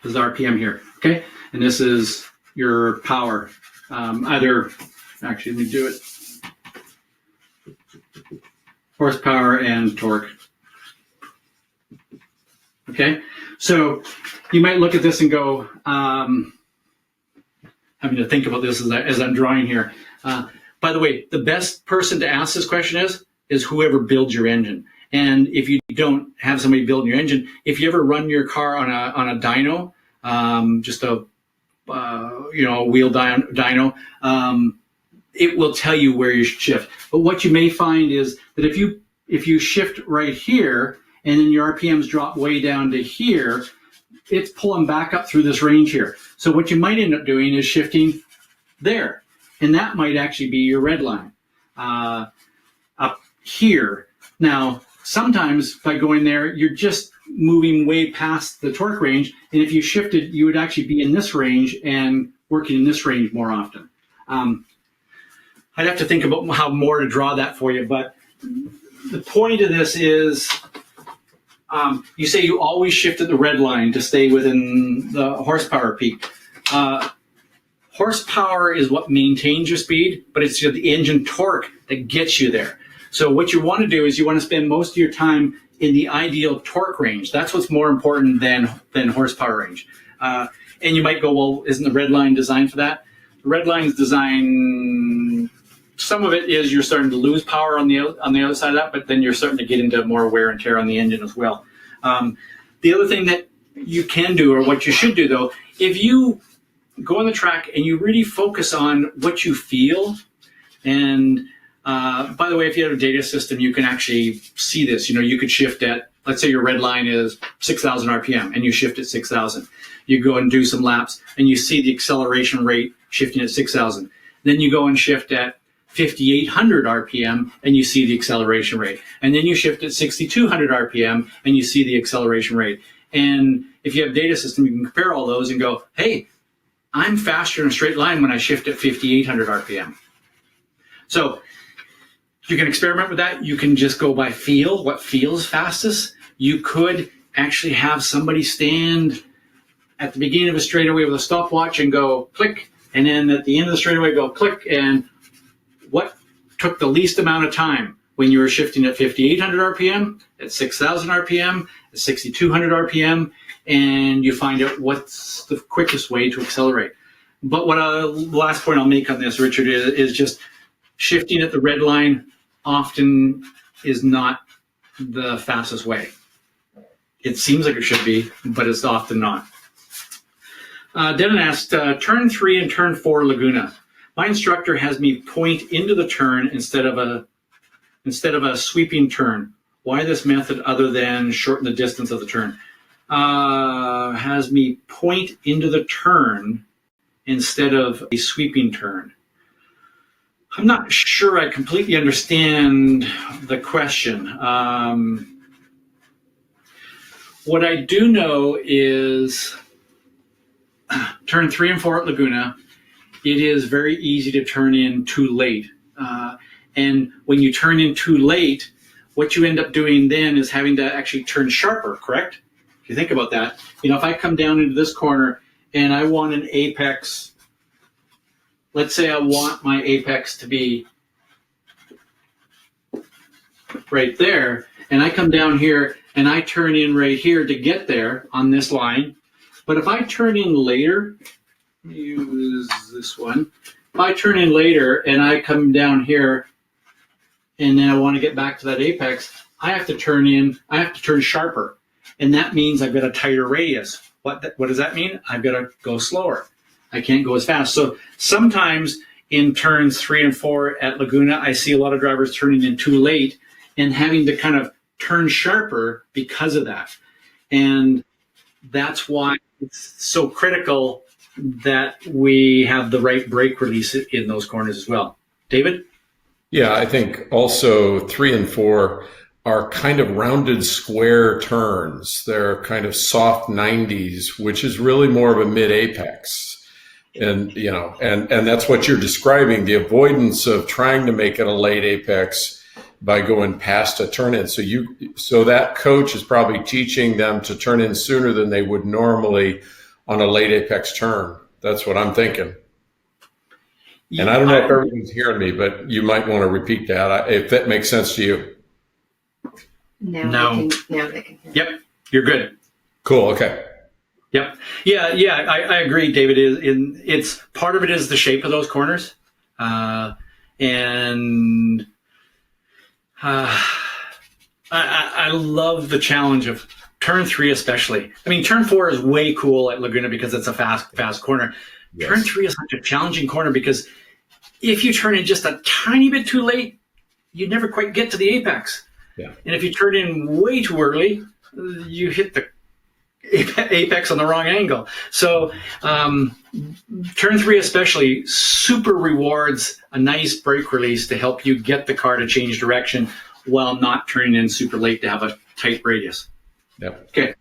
RPM here, okay? And this is your power. Actually, let me do it. Horsepower and torque. Okay, so you might look at this and go, having to think about this as I'm drawing here. By the way, the best person to ask this question is whoever builds your engine. And if you don't have somebody building your engine, if you ever run your car on a dyno, just a wheel dyno, it will tell you where you should shift. But what you may find is that if you shift right here and then your RPMs drop way down to here, it's pulling back up through this range here. So what you might end up doing is shifting there, and that might actually be your red line up here. Now, sometimes by going there, you're just moving way past the torque range, and if you shifted, you would actually be in this range and working in this range more often. I'd have to think about how more to draw that for you, but the point of this is you say you always shift at the red line to stay within the horsepower peak. Horsepower is what maintains your speed, but it's the engine torque that gets you there. So what you want to do is you want to spend most of your time in the ideal torque range. That's what's more important than horsepower range. And you might go, well, isn't the red line designed for that? The red line is designed. Some of it is you're starting to lose power on the other side of that, but then you're starting to get into more wear and tear on the engine as well. The other thing that you can do, or what you should do though, if you go on the track and you really focus on what you feel, and by the way, if you have a data system, you can actually see this. You could shift at, let's say your red line is 6,000 RPM and you shift at 6,000. You go and do some laps and you see the acceleration rate shifting at 6,000. Then you go and shift at 5,800 RPM and you see the acceleration rate. And then you shift at 6,200 RPM and you see the acceleration rate. And if you have a data system, you can compare all those and go, hey, I'm faster in a straight line when I shift at 5,800 RPM. So you can experiment with that. You can just go by feel, what feels fastest. You could actually have somebody stand at the beginning of a straightaway with a stopwatch and go click, and then at the end of the straightaway go click, and what took the least amount of time when you were shifting at 5,800 RPM, at 6,000 RPM, at 6,200 RPM, and you find out what's the quickest way to accelerate. But the last point I'll make on this, Richard, is just shifting at the red line often is not the fastest way. It seems like it should be, but it's often not. Devin asked, turn 3 and turn 4 Laguna. My instructor has me point into the turn instead of a sweeping turn. Why this method other than shorten the distance of the turn? Has me point into the turn instead of a sweeping turn. I'm not sure I completely understand the question. What I do know is turn 3 and 4 at Laguna, it is very easy to turn in too late. And when you turn in too late, what you end up doing then is having to actually turn sharper, correct? If you think about that, if I come down into this corner and I want an apex, let's say I want my apex to be right there, and I come down here and I turn in right here to get there on this line. But if I turn in later, use this one. If I turn in later and I come down here and then I want to get back to that apex, I have to turn sharper. And that means I've got a tighter radius. What does that mean? I've got to go slower. I can't go as fast. So sometimes in turns 3 and 4 at Laguna, I see a lot of drivers turning in too late and having to kind of turn sharper because of that. And that's why it's so critical that we have the right brake release in those corners as well. David? Yeah, I think also 3 and 4 are kind of rounded square turns. They're kind of soft 90s, which is really more of a mid apex. And, you know, and that's what you're describing, the avoidance of trying to make it a late apex by going past a turn in. So that coach is probably teaching them to turn in sooner than they would normally on a late apex turn. That's what I'm thinking. And I don't know if everyone's hearing me, but you might want to repeat that if that makes sense to you. Now they can hear. Yep, you're good. Cool. Okay. Yep. Yeah. I agree, David. It's part of it is the shape of those corners, I love the challenge of turn 3, especially. I mean, turn 4 is way cool at Laguna because it's a fast corner. Yes. Turn 3 is such a challenging corner because if you turn in just a tiny bit too late, you never quite get to the apex. Yeah. And if you turn in way too early, you hit the apex on the wrong angle. So turn 3 especially super rewards a nice brake release to help you get the car to change direction while not turning in super late to have a tight radius. Yep. Okay.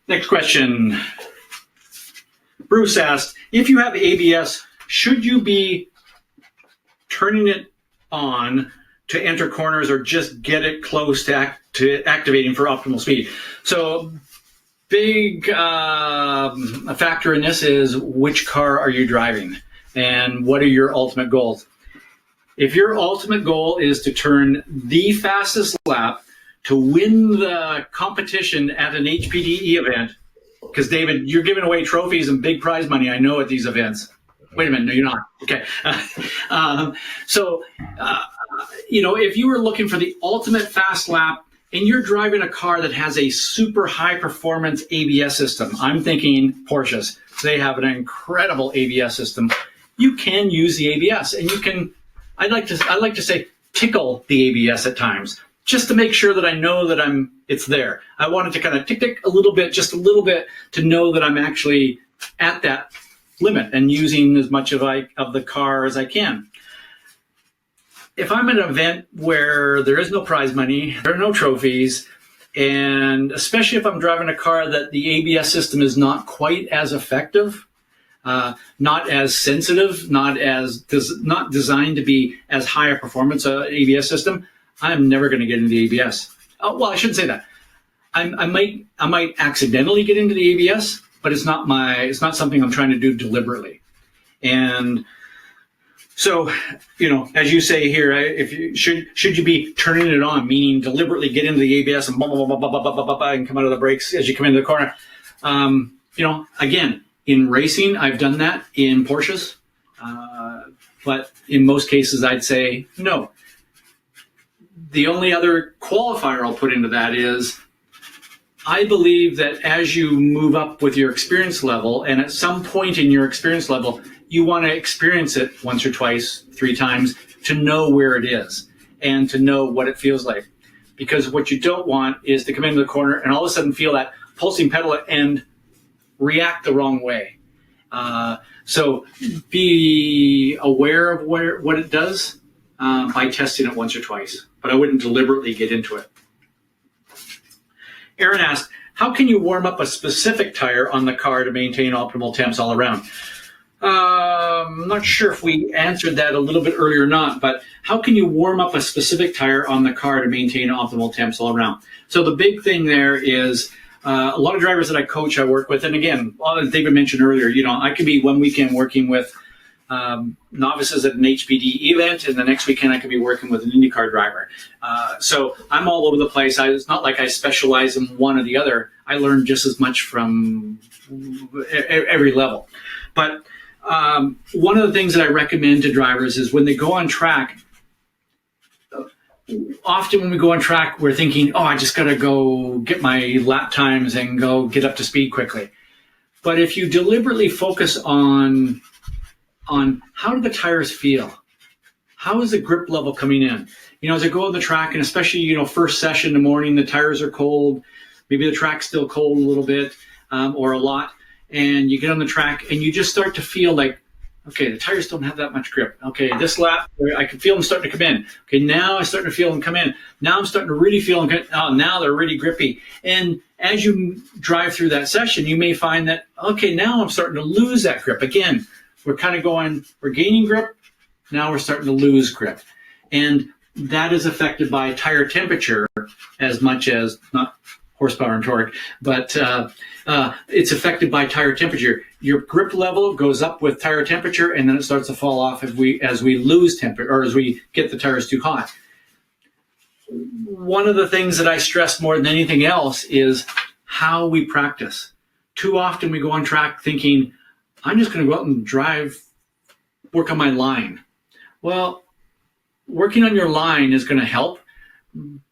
Next question. Bruce asked, if you have ABS, should you be turning it on to enter corners or just get it close to activating for optimal speed? So big a factor in this is which car are you driving and what are your ultimate goals? If your ultimate goal is to turn the fastest lap to win the competition at an HPDE event, because David, you're giving away trophies and big prize money, I know, at these events. Wait a minute, no, you're not. Okay. If you were looking for the ultimate fast lap and you're driving a car that has a super high performance ABS system, I'm thinking Porsches. They have an incredible ABS system. You can use the ABS, and you can. I like to say tickle the ABS at times, just to make sure that I know that it's there. I want it to kind of tick a little bit, just a little bit, to know that I'm actually at that limit and using as much of the car as I can. If I'm at an event where there is no prize money, there are no trophies, and especially if I'm driving a car that the ABS system is not quite as effective, not as sensitive, not designed to be as high a performance ABS system, I'm never going to get into the ABS. Oh, well, I shouldn't say that. I might accidentally get into the ABS, but it's not something I'm trying to do deliberately. And so, as you say here, if you should you be turning it on, meaning deliberately get into the ABS and blah, blah, blah, blah, blah, blah, blah, blah, and come out of the brakes as you come into the corner. Again, in racing, I've done that in Porsches, but in most cases, I'd say no. The only other qualifier I'll put into that is I believe that as you move up with your experience level, and at some point in your experience level, you want to experience it once or twice, 3 times, to know where it is and to know what it feels like. Because what you don't want is to come into the corner and all of a sudden feel that pulsing pedal and react the wrong way. So be aware of what it does by testing it once or twice. But I wouldn't deliberately get into it. Aaron asked, how can you warm up a specific tire on the car to maintain optimal temps all around? I'm not sure if we answered that a little bit earlier or not, but how can you warm up a specific tire on the car to maintain optimal temps all around? So the big thing there is a lot of drivers that I coach, I work with, and again, as David mentioned earlier, I could be one weekend working with novices at an HPD event, and the next weekend I could be working with an IndyCar driver. So I'm all over the place. It's not like I specialize in one or the other. I learn just as much from every level. But one of the things that I recommend to drivers is when they go on track, often when we go on track, we're thinking, oh, I just got to go get my lap times and go get up to speed quickly. But if you deliberately focus on how do the tires feel? How is the grip level coming in? As I go on the track, and especially, first session in the morning, the tires are cold. Maybe the track's still cold a little bit or a lot. And you get on the track and you just start to feel like, okay, the tires don't have that much grip. Okay, this lap, I can feel them starting to come in. Okay, now I'm starting to feel them come in. Now I'm starting to really feel them now they're really grippy. And as you drive through that session, you may find that, okay, now I'm starting to lose that grip. Again, we're kind of we're gaining grip. Now we're starting to lose grip. And that is affected by tire temperature as much as, not horsepower and torque, but it's affected by tire temperature. Your grip level goes up with tire temperature, and then it starts to fall off as we lose temperature, or as we get the tires too hot. One of the things that I stress more than anything else is how we practice. Too often we go on track thinking, I'm just going to go out and drive, work on my line. Well, working on your line is going to help,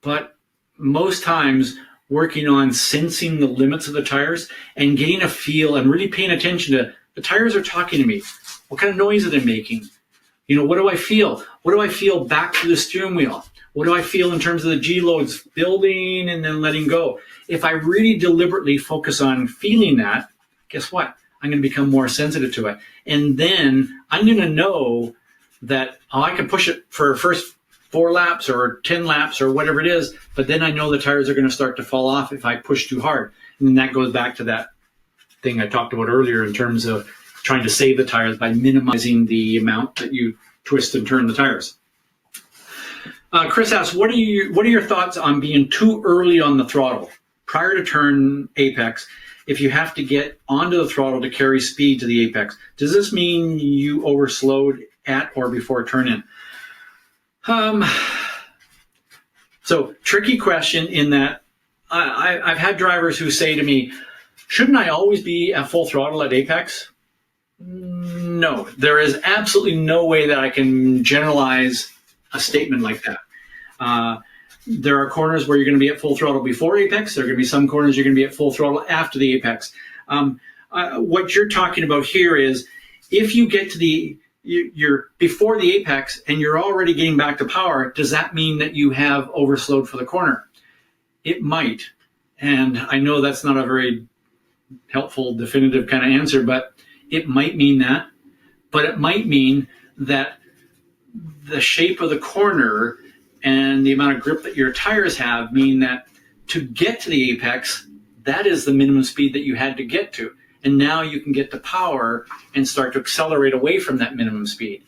but most times working on sensing the limits of the tires and getting a feel and really paying attention to the tires are talking to me. What kind of noise are they making? What do I feel? What do I feel back to the steering wheel? What do I feel in terms of the G-loads building and then letting go? If I really deliberately focus on feeling that, guess what? I'm going to become more sensitive to it. And then I'm going to know that I can push it for first 4 laps or 10 laps or whatever it is, but then I know the tires are going to start to fall off if I push too hard. And then that goes back to that thing I talked about earlier in terms of trying to save the tires by minimizing the amount that you twist and turn the tires. Chris asks, what are your thoughts on being too early on the throttle prior to turn apex if you have to get onto the throttle to carry speed to the apex? Does this mean you overslowed at or before turn in? So tricky question in that I've had drivers who say to me, shouldn't I always be at full throttle at apex? No, there is absolutely no way that I can generalize a statement like that. There are corners where you're going to be at full throttle before apex. There are going to be some corners you're going to be at full throttle after the apex. What you're talking about here is if you get to you're before the apex and you're already getting back to power, does that mean that you have overslowed for the corner? It might. And I know that's not a very helpful, definitive kind of answer, but it might mean that. But it might mean that the shape of the corner and the amount of grip that your tires have mean that to get to the apex, that is the minimum speed that you had to get to. And now you can get to power and start to accelerate away from that minimum speed.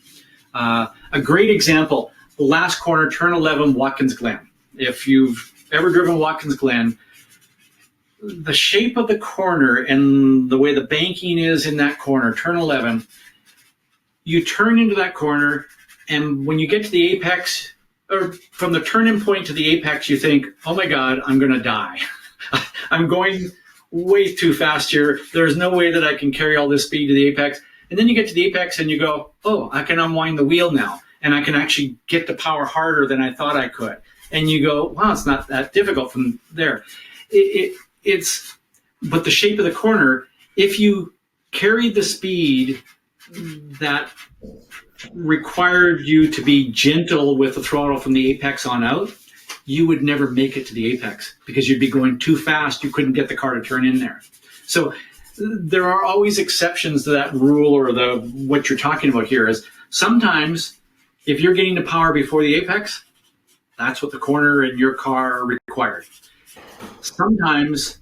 A great example, the last corner, turn 11, Watkins Glen. If you've ever driven Watkins Glen, the shape of the corner and the way the banking is in that corner, turn 11, you turn into that corner, and when you get to the apex, or from the turn-in point to the apex, you think, oh my God, I'm going to die. I'm going way too fast here. There's no way that I can carry all this speed to the apex. And then you get to the apex and you go, oh, I can unwind the wheel now. And I can actually get the power harder than I thought I could. And you go, wow, it's not that difficult from there. But the shape of the corner, if you carried the speed that required you to be gentle with the throttle from the apex on out, you would never make it to the apex because you'd be going too fast. You couldn't get the car to turn in there. So there are always exceptions to that rule, or what you're talking about here is sometimes if you're getting to power before the apex, that's what the corner in your car required. Sometimes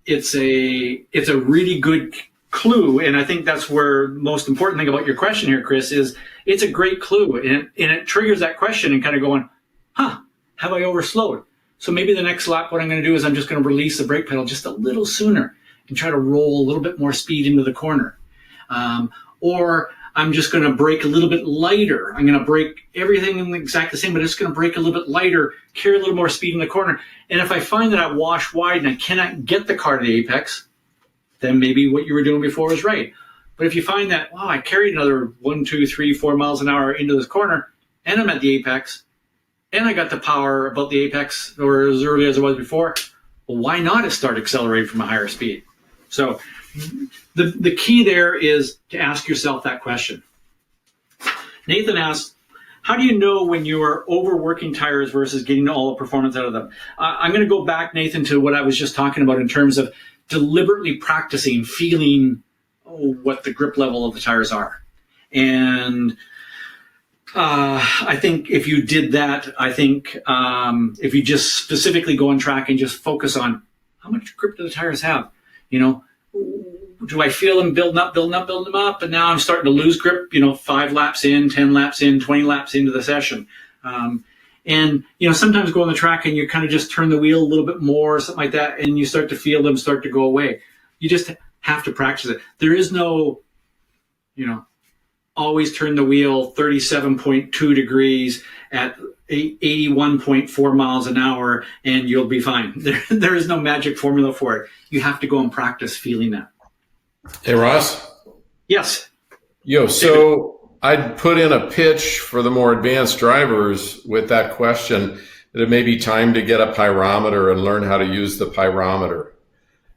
it's a really good clue, and I think that's where the most important thing about your question here, Chris, is it's a great clue, and it triggers that question and kind of going, have I overslowed? So maybe the next lap, what I'm going to do is I'm just going to release the brake pedal just a little sooner and try to roll a little bit more speed into the corner. Or I'm just going to brake a little bit lighter. I'm going to brake everything exactly the same, but it's going to brake a little bit lighter, carry a little more speed in the corner. And if I find that I wash wide and I cannot get the car to the apex, then maybe what you were doing before was right. But if you find that, wow, I carried another 1, 2, 3, 4 miles an hour into this corner, and I'm at the apex, and I got the power about the apex or as early as it was before, well, why not start accelerating from a higher speed? So the key there is to ask yourself that question. Nathan asks, how do you know when you are overworking tires versus getting all the performance out of them? I'm going to go back, Nathan, to what I was just talking about in terms of deliberately practicing, feeling what the grip level of the tires are. And I think if you did that, I think if you just specifically go on track and just focus on how much grip do the tires have, do I feel them building up, and now I'm starting to lose grip, 5 laps in, 10 laps in, 20 laps into the session. And sometimes go on the track and you kind of just turn the wheel a little bit more or something like that, and you start to feel them start to go away. You just have to practice it. There is no, always turn the wheel 37.2 degrees at 81.4 miles an hour and you'll be fine. There is no magic formula for it. You have to go and practice feeling that. Hey, Ross? Yes. So I'd put in a pitch for the more advanced drivers with that question that it may be time to get a pyrometer and learn how to use the pyrometer.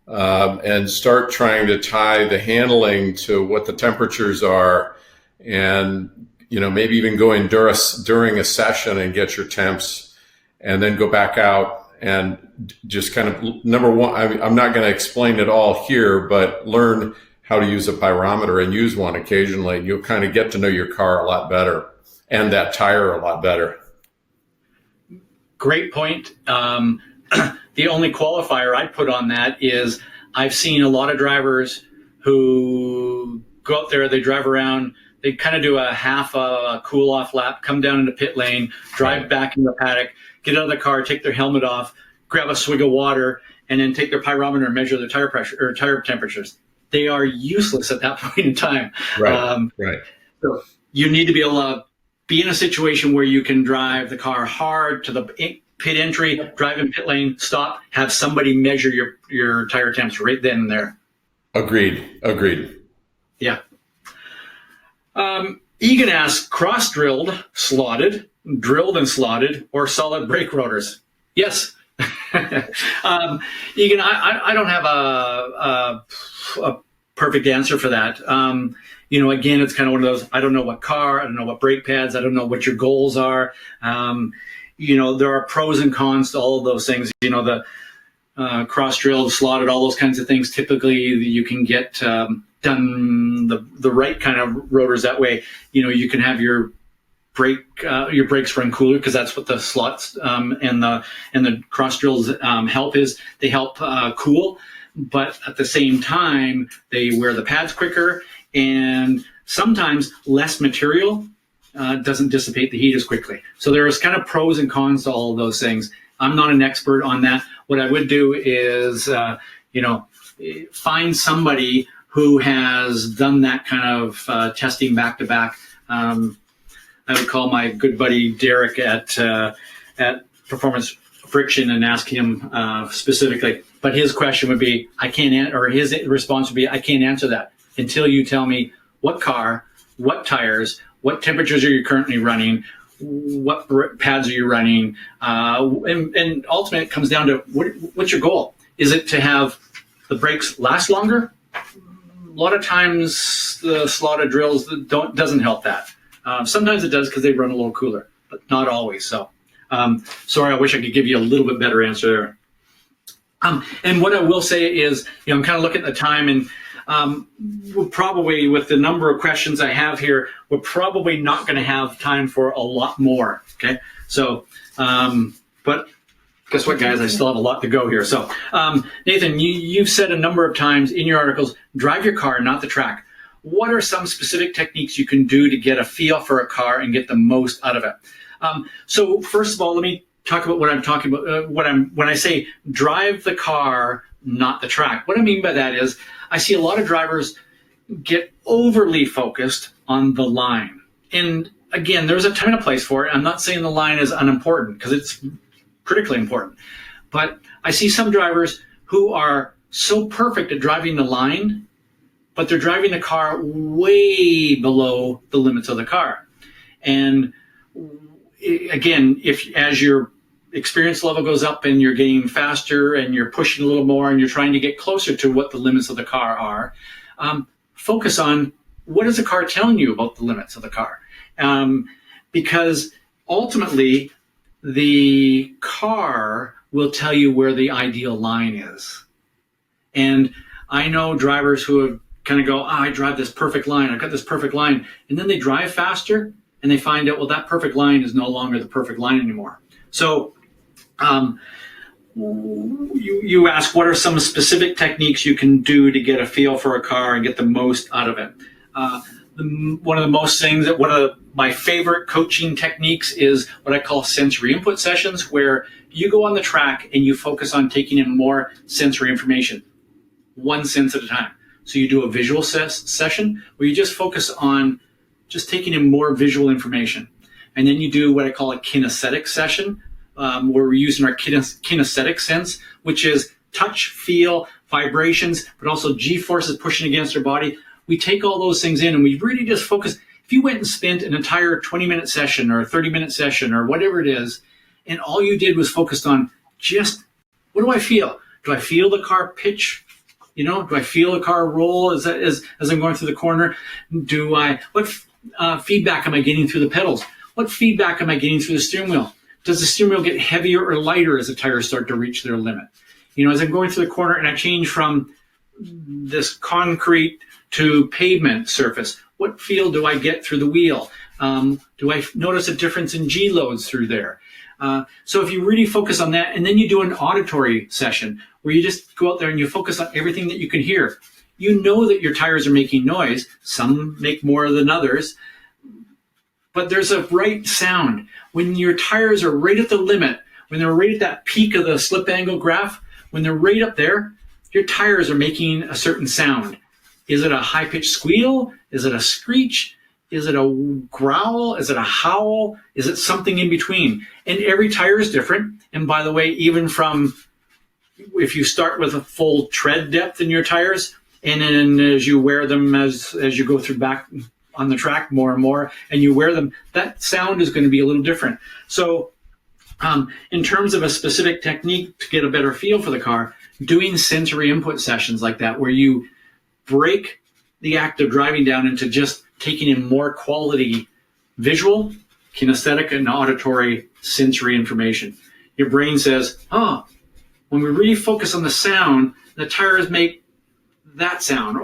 And start trying to tie the handling to what the temperatures are, and maybe even go in during a session and get your temps, and then go back out and just kind of, number one, I'm not going to explain it all here, but learn how to use a pyrometer and use one occasionally. And you'll kind of get to know your car a lot better and that tire a lot better. Great point. The only qualifier I'd put on that is I've seen a lot of drivers who go out there, they drive around, they kind of do a half a cool off lap, come down into pit lane, drive back into the paddock, get out of the car, take their helmet off, grab a swig of water, and then take their pyrometer and measure their tire pressure or tire temperatures. They are useless at that point in time. Right. So you need to be able to be in a situation where you can drive the car hard to the pit entry, drive in pit lane, stop, have somebody measure your tire temps right then and there. Agreed. Yeah. Egan asks, cross-drilled, slotted, drilled and slotted, or solid brake rotors? Yes. Egan, I don't have a perfect answer for that. Again, it's kind of one of those, I don't know what car, I don't know what brake pads, I don't know what your goals are. There are pros and cons to all of those things. The cross-drilled, slotted, all those kinds of things. Typically, you can get done the right kind of rotors that way. You can have your brakes run cooler because that's what the slots and the cross-drills help is. They help cool, but at the same time, they wear the pads quicker, and sometimes less material doesn't dissipate the heat as quickly. So there's kind of pros and cons to all of those things. I'm not an expert on that. What I would do is, find somebody who has done that kind of testing back to back. I would call my good buddy Derek at Performance Friction and ask him specifically. But his question would be, his response would be, I can't answer that until you tell me what car, what tires, what temperatures are you currently running, what pads are you running, and ultimately it comes down to what's your goal? Is it to have the brakes last longer? A lot of times the slotted drills doesn't help that. Sometimes it does because they run a little cooler, but not always. So sorry, I wish I could give you a little bit better answer there. And what I will say is, I'm kind of looking at the time, and we'll probably, with the number of questions I have here, we're probably not going to have time for a lot more. Okay, so but guess what, guys? I still have a lot to go here. So Nathan, you've said a number of times in your articles, drive your car, not the track. What are some specific techniques you can do to get a feel for a car and get the most out of it? So first of all, let me talk about what I'm talking about. When I say drive the car, not the track. What I mean by that is, I see a lot of drivers, get overly focused on the line. And again, there's a time and a place for it. I'm not saying the line is unimportant, because it's critically important. But I see some drivers who are so perfect at driving the line, but they're driving the car way below the limits of the car. And again, if as your experience level goes up and you're getting faster and you're pushing a little more and you're trying to get closer to what the limits of the car are, focus on what is the car telling you about the limits of the car. Because ultimately, the car will tell you where the ideal line is. And I know drivers who have kind of go, I drive this perfect line, I've got this perfect line. And then they drive faster and they find out, well, that perfect line is no longer the perfect line anymore. So you ask, what are some specific techniques you can do to get a feel for a car and get the most out of it? One of my favorite coaching techniques is what I call sensory input sessions, where you go on the track and you focus on taking in more sensory information, one sense at a time. So you do a visual session where you just focus on just taking in more visual information. And then you do what I call a kinesthetic session, where we're using our kinesthetic sense, which is touch, feel, vibrations, but also G-forces pushing against our body. We take all those things in and we really just focus. If you went and spent an entire 20-minute session or a 30-minute session or whatever it is, and all you did was focused on just, what do I feel? Do I feel the car pitch? Do I feel the car roll as I'm going through the corner? What feedback am I getting through the pedals? What feedback am I getting through the steering wheel? Does the steering wheel get heavier or lighter as the tires start to reach their limit? As I'm going through the corner and I change from this concrete to pavement surface, what feel do I get through the wheel? Do I notice a difference in G loads through there? So if you really focus on that, and then you do an auditory session where you just go out there and you focus on everything that you can hear. You know that your tires are making noise. Some make more than others. But there's a right sound. When your tires are right at the limit, when they're right at that peak of the slip angle graph, when they're right up there, your tires are making a certain sound. Is it a high-pitched squeal? Is it a screech? Is it a growl? Is it a howl? Is it something in between? And every tire is different. And by the way, even from if you start with a full tread depth in your tires, and then as you wear them, as you go through back on the track more and more, and you wear them, that sound is going to be a little different. So in terms of a specific technique to get a better feel for the car, doing sensory input sessions like that, where you break the act of driving down into just taking in more quality visual, kinesthetic, and auditory sensory information. Your brain says, when we really focus on the sound, the tires make that sound.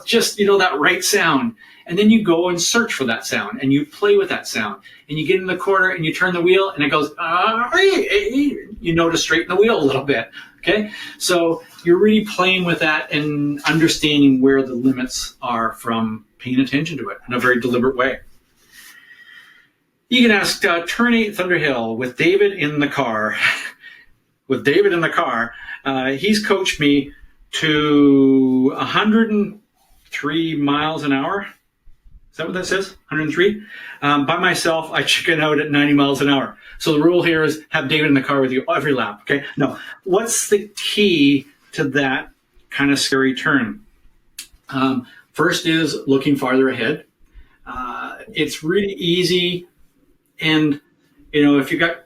Just, that right sound. And then you go and search for that sound, and you play with that sound. And you get in the corner, and you turn the wheel, and it goes, you know to straighten the wheel a little bit. Okay? So you're really playing with that and understanding where the limits are from paying attention to it in a very deliberate way. You can ask Turn 8 Thunderhill with David in the car. With David in the car, he's coached me to 103 miles an hour. Is that what that says? 103? By myself, I chicken out at 90 miles an hour. So the rule here is have David in the car with you every lap, okay? No. What's the key to that kind of scary turn? First is looking farther ahead. It's really easy. And, if you got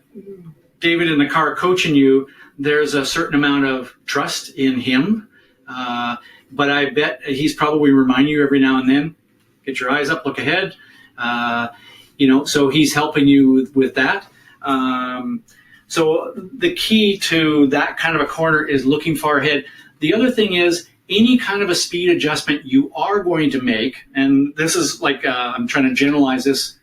David in the car coaching you, there's a certain amount of trust in him. But I bet he's probably reminding you every now and then, get your eyes up, look ahead. So he's helping you with that. So the key to that kind of a corner is looking far ahead. The other thing is any kind of a speed adjustment you are going to make, and this is like, I'm trying to generalize this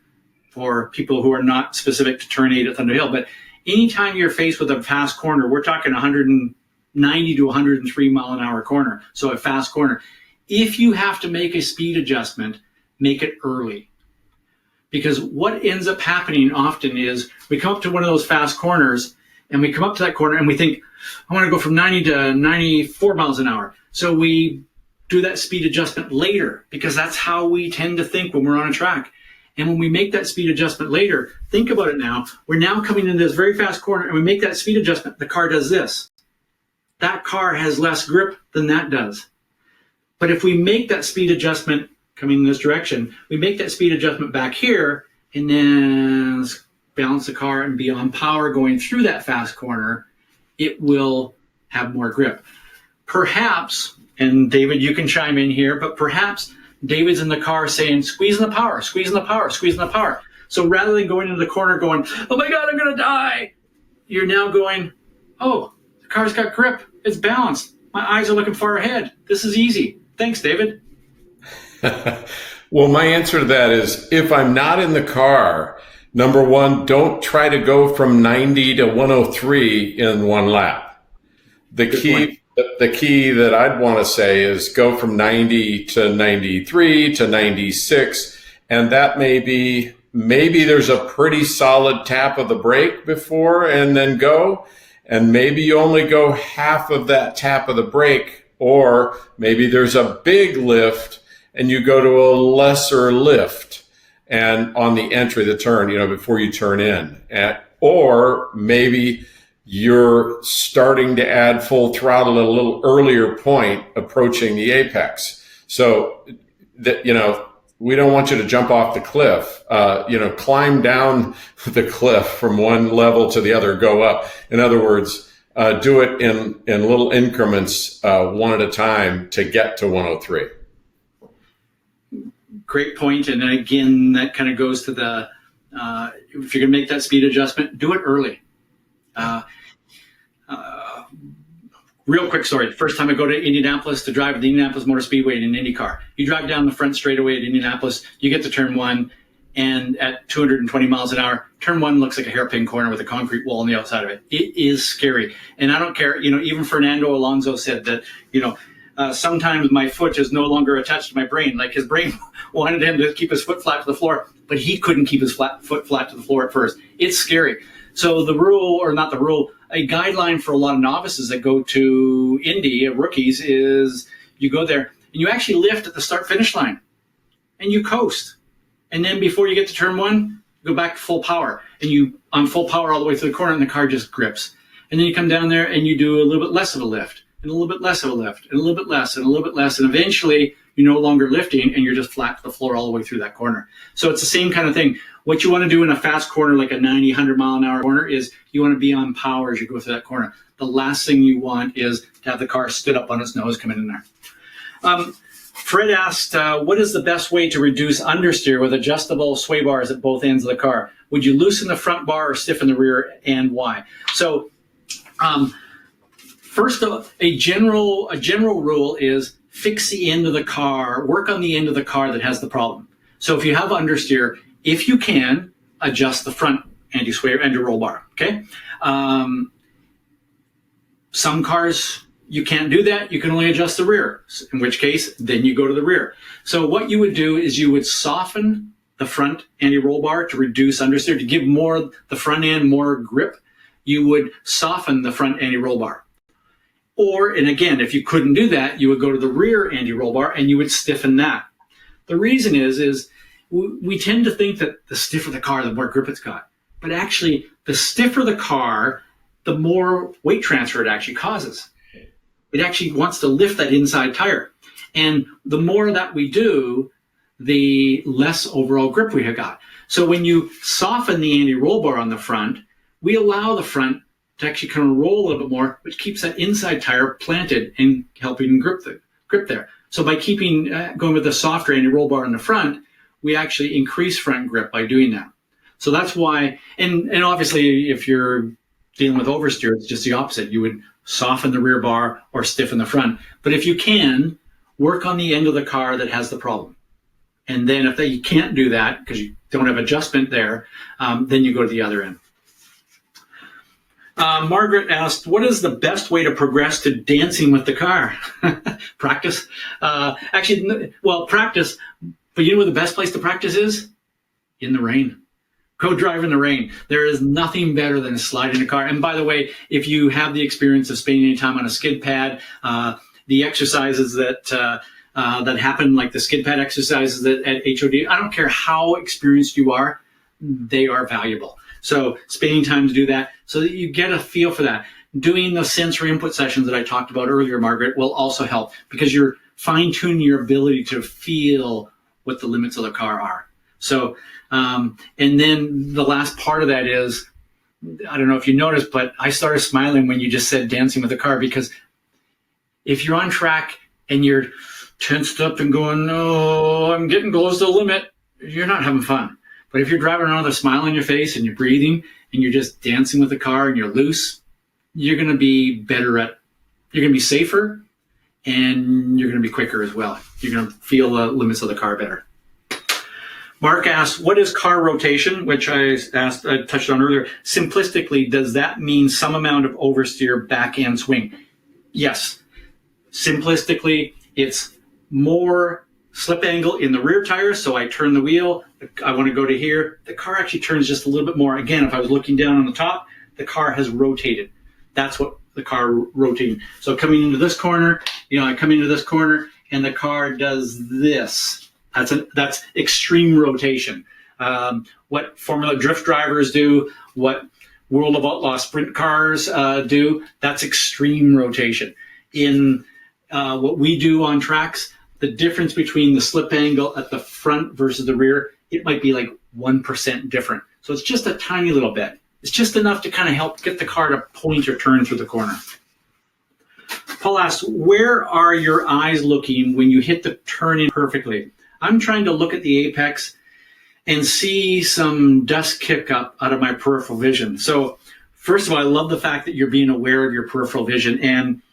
for people who are not specific to Turn 8 at Thunderhill, but anytime you're faced with a fast corner, we're talking 190 to 103 mile an hour corner, so a fast corner. If you have to make a speed adjustment, make it early. Because what ends up happening often is we come up to one of those fast corners and we come up to that corner and we think, I want to go from 90 to 94 miles an hour. So we do that speed adjustment later, because that's how we tend to think when we're on a track. And when we make that speed adjustment later, think about it now. We're now coming into this very fast corner and we make that speed adjustment. The car does this. That car has less grip than that does. But if we make that speed adjustment coming in this direction, we make that speed adjustment back here and then balance the car and be on power going through that fast corner, it will have more grip. Perhaps, and David, you can chime in here, but perhaps David's in the car saying, squeeze in the power, squeeze in the power, squeeze in the power. So rather than going into the corner going, oh my God, I'm going to die, you're now going, oh, the car's got grip. It's balanced. My eyes are looking far ahead. This is easy. Thanks, David. Well, my answer to that is, if I'm not in the car, number one, don't try to go from 90 to 103 in one lap. The key that I'd want to say is go from 90 to 93 to 96. And that maybe there's a pretty solid tap of the brake before and then go. And maybe you only go half of that tap of the brake, or maybe there's a big lift and you go to a lesser lift and on the entry, the turn, before you turn in. Or maybe you're starting to add full throttle at a little earlier point approaching the apex. So that, we don't want you to jump off the cliff, climb down the cliff from one level to the other, go up. In other words, do it in little increments, one at a time to get to 103. Great point. And again, that kind of goes to the, if you're going to make that speed adjustment, do it early. Real quick story. The first time I go to Indianapolis to drive at the Indianapolis Motor Speedway in an IndyCar, you drive down the front straightaway at Indianapolis, you get to turn one, and at 220 miles an hour, turn one looks like a hairpin corner with a concrete wall on the outside of it. It is scary. And I don't care, even Fernando Alonso said that, sometimes my foot is no longer attached to my brain. Like his brain wanted him to keep his foot flat to the floor, but he couldn't keep his foot flat to the floor at first. It's scary. So the rule, or not the rule, a guideline for a lot of novices that go to Indy, rookies, is you go there and you actually lift at the start-finish line and you coast. And then before you get to turn one, you go back to full power. And you, on full power all the way through the corner, and the car just grips. And then you come down there and you do a little bit less of a lift, and a little bit less of a lift, and a little bit less, and a little bit less. And eventually, you're no longer lifting, and you're just flat to the floor all the way through that corner. So it's the same kind of thing. What you want to do in a fast corner, like a 90, 100 mile an hour corner, is you want to be on power as you go through that corner. The last thing you want is to have the car stood up on its nose coming in there. Fred asked, what is the best way to reduce understeer with adjustable sway bars at both ends of the car? Would you loosen the front bar or stiffen the rear, and why? So first, a general rule is fix the end of the car, work on the end of the car that has the problem. So if you have understeer, if you can, adjust the front anti-sway, anti-roll bar, okay? Some cars, you can't do that. You can only adjust the rear, in which case, then you go to the rear. So what you would do is you would soften the front anti-roll bar to reduce understeer, to give the front end more grip. You would soften the front anti-roll bar. Or, and again, if you couldn't do that, you would go to the rear anti-roll bar and you would stiffen that. The reason is we tend to think that the stiffer the car, the more grip it's got. But actually, the stiffer the car, the more weight transfer it actually causes. It actually wants to lift that inside tire. And the more that we do, the less overall grip we have got. So when you soften the anti-roll bar on the front, we allow the front to actually kind of roll a little bit more, which keeps that inside tire planted and helping grip there. So by going with the softer anti-roll bar on the front, we actually increase front grip by doing that. So that's why, and obviously if you're dealing with oversteer, it's just the opposite. You would soften the rear bar or stiffen the front. But if you can, work on the end of the car that has the problem. And then if you can't do that because you don't have adjustment there, then you go to the other end. Margaret asked, what is the best way to progress to dancing with the car? Practice. Practice. But you know where the best place to practice is? In the rain. Go drive in the rain. There is nothing better than sliding a car. And by the way, if you have the experience of spending any time on a skid pad, the exercises that that happen, like the skid pad exercises at HOD. I don't care how experienced you are, they are valuable. So spending time to do that so that you get a feel for that. Doing the sensory input sessions that I talked about earlier, Margaret, will also help because you're fine-tuning your ability to feel what the limits of the car are. So, and then the last part of that is, I don't know if you noticed, but I started smiling when you just said dancing with the car, because if you're on track and you're tensed up and going, oh, I'm getting close to the limit, you're not having fun. But if you're driving around with a smile on your face and you're breathing and you're just dancing with the car and you're loose, you're going to be better at, you're going to be safer, and you're going to be quicker as well. You're going to feel the limits of the car better. Mark asked, what is car rotation? Which I touched on earlier. Simplistically, does that mean some amount of oversteer backhand swing? Yes. Simplistically, it's more slip angle in the rear tires. So I turn the wheel. I want to go to here. The car actually turns just a little bit more. Again, if I was looking down on the top, the car has rotated. That's what the car rotating. So coming into this corner, I come into this corner and the car does this. That's extreme rotation. What Formula Drift drivers do, what World of Outlaw sprint cars do, that's extreme rotation. In what we do on tracks, the difference between the slip angle at the front versus the rear, it might be like 1% different. So it's just a tiny little bit. It's just enough to kind of help get the car to point or turn through the corner. Paul asks, where are your eyes looking when you hit the turn in perfectly? I'm trying to look at the apex and see some dust kick up out of my peripheral vision. So first of all, I love the fact that you're being aware of your peripheral vision and,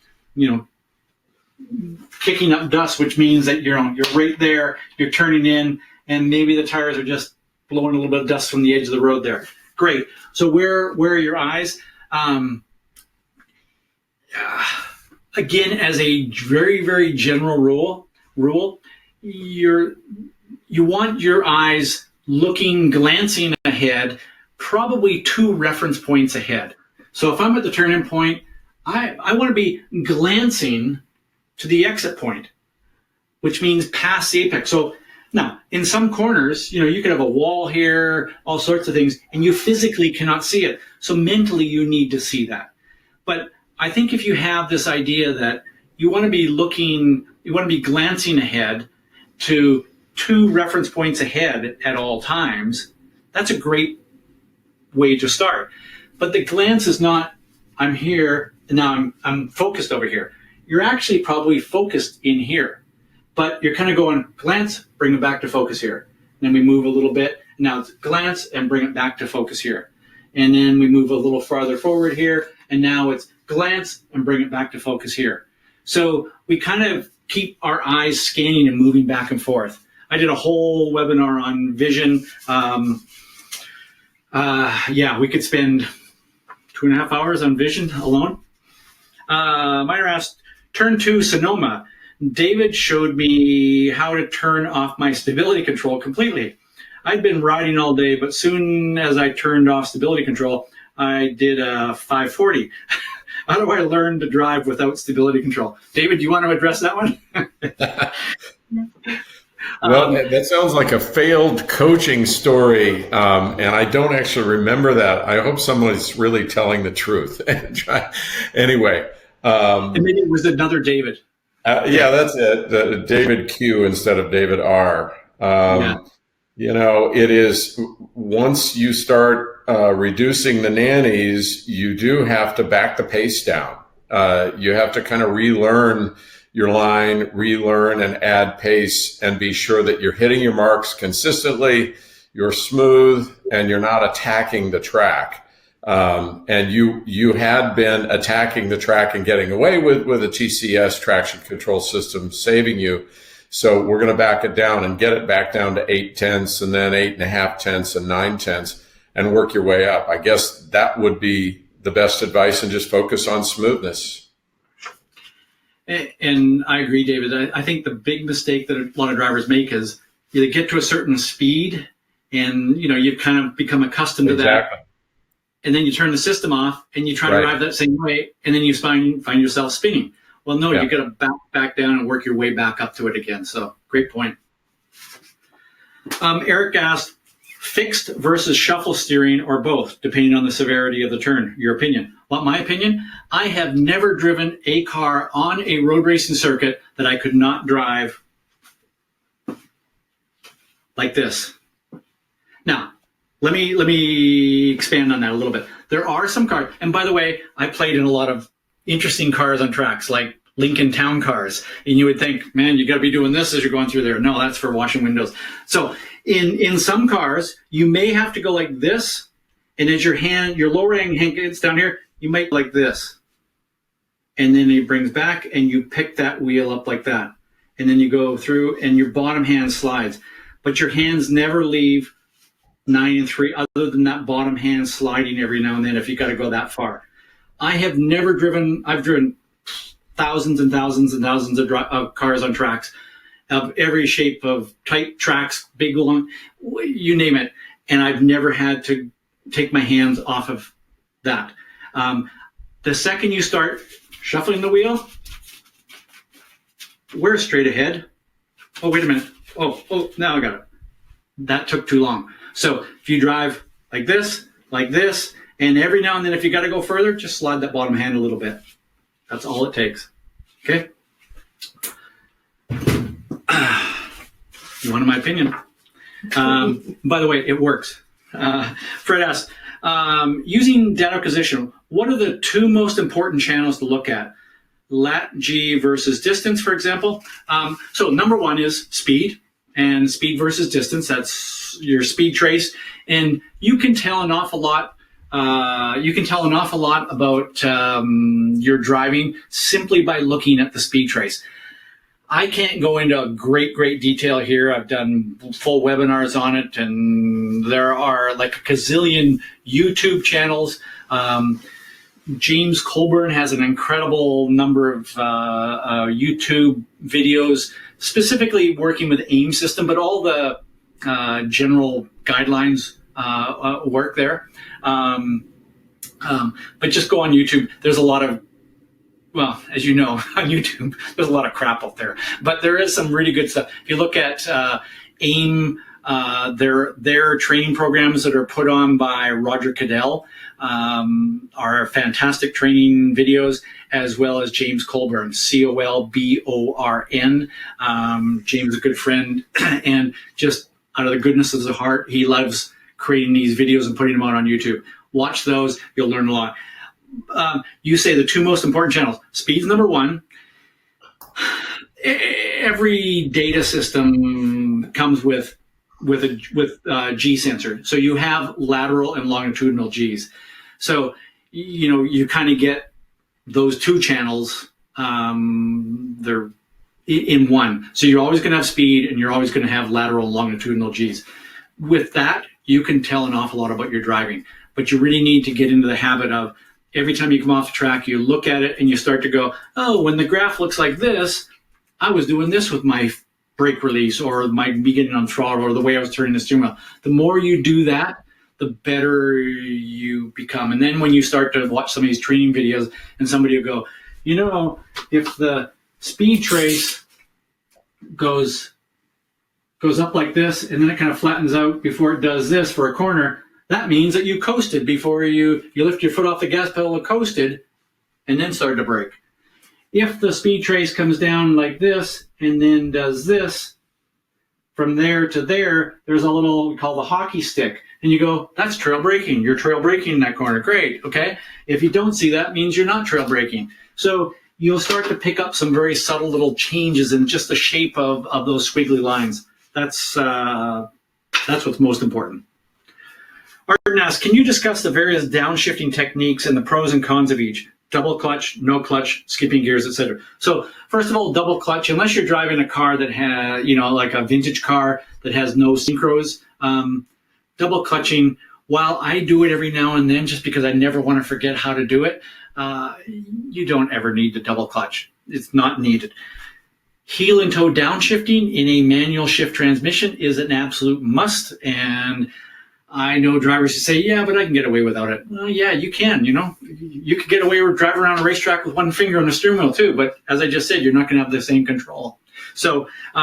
kicking up dust, which means that you're right there, you're turning in, and maybe the tires are just blowing a little bit of dust from the edge of the road there. Great. So where are your eyes? Again, as a very, very general rule, you want your eyes glancing ahead, probably 2 reference points ahead. So if I'm at the turn-in point, I want to be glancing to the exit point, which means past the apex. So now, in some corners, you could have a wall here, all sorts of things, and you physically cannot see it. So mentally, you need to see that. But I think if you have this idea that you want to be glancing ahead to 2 reference points ahead at all times, that's a great way to start. But the glance is not, I'm here, and now I'm focused over here. You're actually probably focused in here. But you're kind of going, glance, bring it back to focus here. And then we move a little bit. And now it's glance and bring it back to focus here. And then we move a little farther forward here. And now it's glance and bring it back to focus here. So we kind of keep our eyes scanning and moving back and forth. I did a whole webinar on vision. We could spend 2.5 hours on vision alone. Myra asked, turn 2 Sonoma. David showed me how to turn off my stability control completely. I'd been riding all day, but soon as I turned off stability control, I did a 540. How do I learn to drive without stability control? David, do you want to address that one? Well, that sounds like a failed coaching story, and I don't actually remember that. I hope someone's really telling the truth. Anyway. And maybe it was another David. That's it. David Q instead of David R. It is, once you start reducing the nannies, you do have to back the pace down. You have to kind of relearn your line, relearn and add pace, and be sure that you're hitting your marks consistently, you're smooth, and you're not attacking the track. And you had been attacking the track and getting away with a TCS traction control system saving you. So we're going to back it down and get it back down to 8/10 and then 8.5 and 9/10 and work your way up. I guess that would be the best advice, and just focus on smoothness. And I agree, David. I think the big mistake that a lot of drivers make is you get to a certain speed and you kind of become accustomed to that. And then you turn the system off and you try to drive that same way, and then you find yourself spinning. Well, no, Yeah. you got to back down and work your way back up to it again. So great point. Eric asked, fixed versus shuffle steering or both, depending on the severity of the turn. Your opinion? Well, my opinion, I have never driven a car on a road racing circuit that I could not drive like this. Now, let me expand on that a little bit. There are some cars, and by the way, I played in a lot of interesting cars on tracks, like Lincoln Town cars, and you would think, man, you got to be doing this as you're going through there. No, that's for washing windows. So in some cars, you may have to go like this, and as your lower hand gets down here, you might like this, and then it brings back, and you pick that wheel up like that, and then you go through, and your bottom hand slides, but your hands never leave 9 and 3, other than that bottom hand sliding every now and then if you got to go that far. I have never driven. I've driven thousands and thousands and thousands of cars on tracks of every shape, of tight tracks, big, long, you name it. And I've never had to take my hands off of that. The second you start shuffling the wheel, we're straight ahead. Oh, wait a minute. Oh, now I got it. That took too long. So if you drive like this, and every now and then if you got to go further, just slide that bottom hand a little bit. That's all it takes. Okay? You wanted my opinion. By the way, it works. Fred asked, using data acquisition, what are the 2 most important channels to look at? Lat G versus distance, for example. So number 1 is speed, and speed versus distance. That's your speed trace, and you can tell an awful lot. About your driving simply by looking at the speed trace. I can't go into great detail here. I've done full webinars on it, and there are like a gazillion YouTube channels. James Colburn has an incredible number of YouTube videos, specifically working with AIM system, but all the general guidelines work there. But just go on YouTube. There's a lot of, well, as you know, on YouTube, there's a lot of crap out there. But there is some really good stuff. If you look at AIM, their training programs that are put on by Roger Cadell are fantastic training videos, as well as James Colburn, Colborn. James is a good friend, and just out of the goodness of his heart, he loves creating these videos and putting them out on YouTube. Watch those. You'll learn a lot. You say the 2 most important channels. Speed's number 1. Every data system comes with a G sensor. So you have lateral and longitudinal Gs. So, you kind of get those 2 channels. They're in one. So you're always going to have speed, and you're always going to have lateral and longitudinal Gs. With that, you can tell an awful lot about your driving. But you really need to get into the habit of, every time you come off the track, you look at it and you start to go, oh, when the graph looks like this, I was doing this with my brake release, or my beginning on throttle, or the way I was turning the steering wheel. The more you do that, the better you become. And then when you start to watch some of these training videos, and somebody will go, if the speed trace goes up like this, and then it kind of flattens out before it does this for a corner, that means that you coasted before you lift your foot off the gas pedal and coasted, and then started to brake. If the speed trace comes down like this and then does this, from there to there, there's a little, we call the hockey stick. And you go, that's trail braking. You're trail braking in that corner. Great, okay? If you don't see that, it means you're not trail braking. So you'll start to pick up some very subtle little changes in just the shape of those squiggly lines. That's what's most important. Arden asks, can you discuss the various downshifting techniques and the pros and cons of each? Double clutch, no clutch, skipping gears, etc. So first of all, double clutch, unless you're driving a car that has, like a vintage car that has no synchros, double clutching, while I do it every now and then just because I never want to forget how to do it, you don't ever need the double clutch. It's not needed. Heel and toe downshifting in a manual shift transmission is an absolute must, and I know drivers who say, yeah, but I can get away without it. Well, yeah, you can, You could get away with driving around a racetrack with one finger on the steering wheel too, but as I just said, you're not going to have the same control. So, heel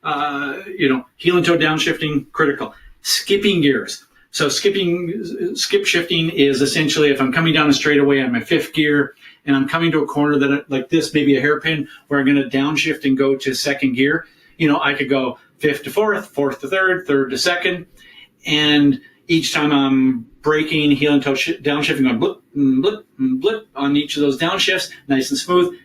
and toe downshifting, critical. Skipping gears. So skip shifting is essentially if I'm coming down a straightaway on my fifth gear and I'm coming to a corner that like this, maybe a hairpin, where I'm going to downshift and go to second gear. I could go fifth to fourth, fourth to third, third to second. And each time I'm braking, heel and toe downshifting, going blip, blip, blip on each of those downshifts, nice and smooth.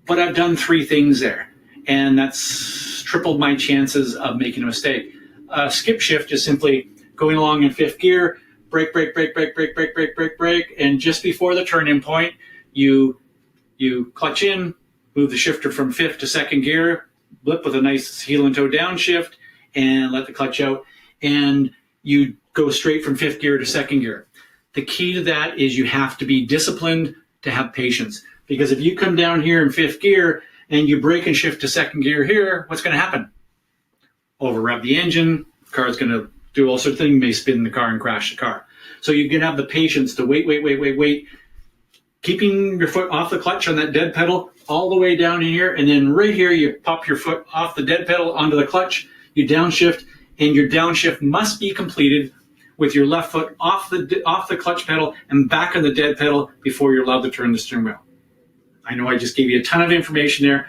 But I've done three things there, and that's tripled my chances of making a mistake. Skip shift is simply going along in fifth gear, brake, brake, brake, brake, brake, brake, brake, brake, brake, and just before the turn-in point, you clutch in, move the shifter from fifth to second gear, blip with a nice heel and toe downshift, and let the clutch out, and you go straight from fifth gear to second gear. The key to that is you have to be disciplined to have patience. Because if you come down here in fifth gear and you brake and shift to second gear here, what's going to happen? Over rev the engine, the car's going to do all sorts of things, you may spin the car and crash the car. So you can have the patience to wait, keeping your foot off the clutch on that dead pedal all the way down in here, and then right here you pop your foot off the dead pedal onto the clutch, you downshift, and your downshift must be completed with your left foot off the clutch pedal and back on the dead pedal before you're allowed to turn the steering wheel. I know I just gave you a ton of information there,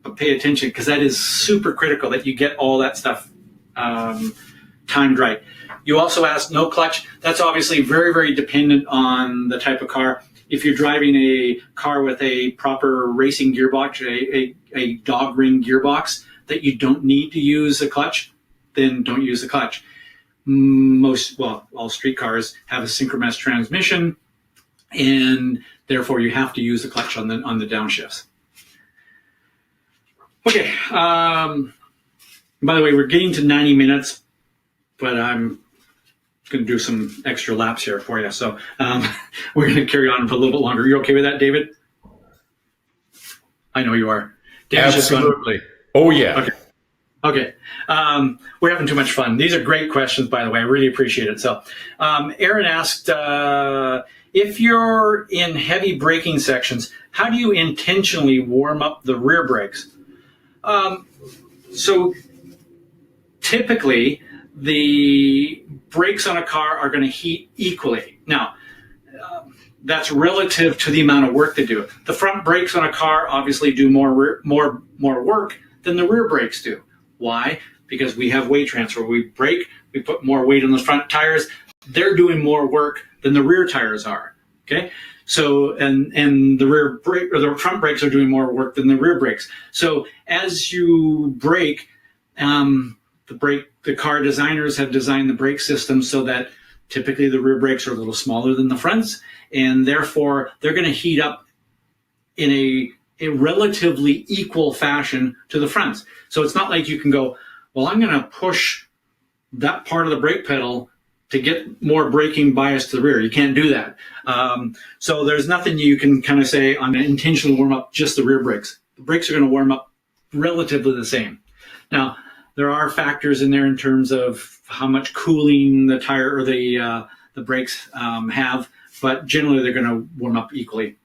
but pay attention because that is super critical that you get all that stuff timed right. You also asked no clutch. That's obviously very, very dependent on the type of car. If you're driving a car with a proper racing gearbox, a dog ring gearbox, that you don't need to use a clutch, then don't use the clutch. All street cars have a synchronous transmission, and therefore you have to use the clutch on the downshifts. Okay. By the way, we're getting to 90 minutes, but I'm going to do some extra laps here for you. So we're going to carry on for a little bit longer. You okay with that, David? I know you are. David's Absolutely. Oh, yeah. Okay. We're having too much fun. These are great questions, by the way. I really appreciate it. So Aaron asked, if you're in heavy braking sections, how do you intentionally warm up the rear brakes? So typically, the brakes on a car are going to heat equally. Now, that's relative to the amount of work they do. The front brakes on a car obviously do more work than the rear brakes do. Why? Because we have weight transfer. We brake, we put more weight on the front tires. They're doing more work than the rear tires are. Okay? So, and the rear brake or the front brakes are doing more work than the rear brakes. So as you brake, the car designers have designed the brake system so that typically the rear brakes are a little smaller than the fronts, and therefore they're going to heat up in a relatively equal fashion to the fronts. So it's not like you can go, well, I'm going to push that part of the brake pedal to get more braking bias to the rear. You can't do that. So there's nothing you can kind of say, I'm going to intentionally warm up just the rear brakes. The brakes are going to warm up relatively the same. Now, there are factors in there in terms of how much cooling the tire or the brakes have, but generally they're going to warm up equally.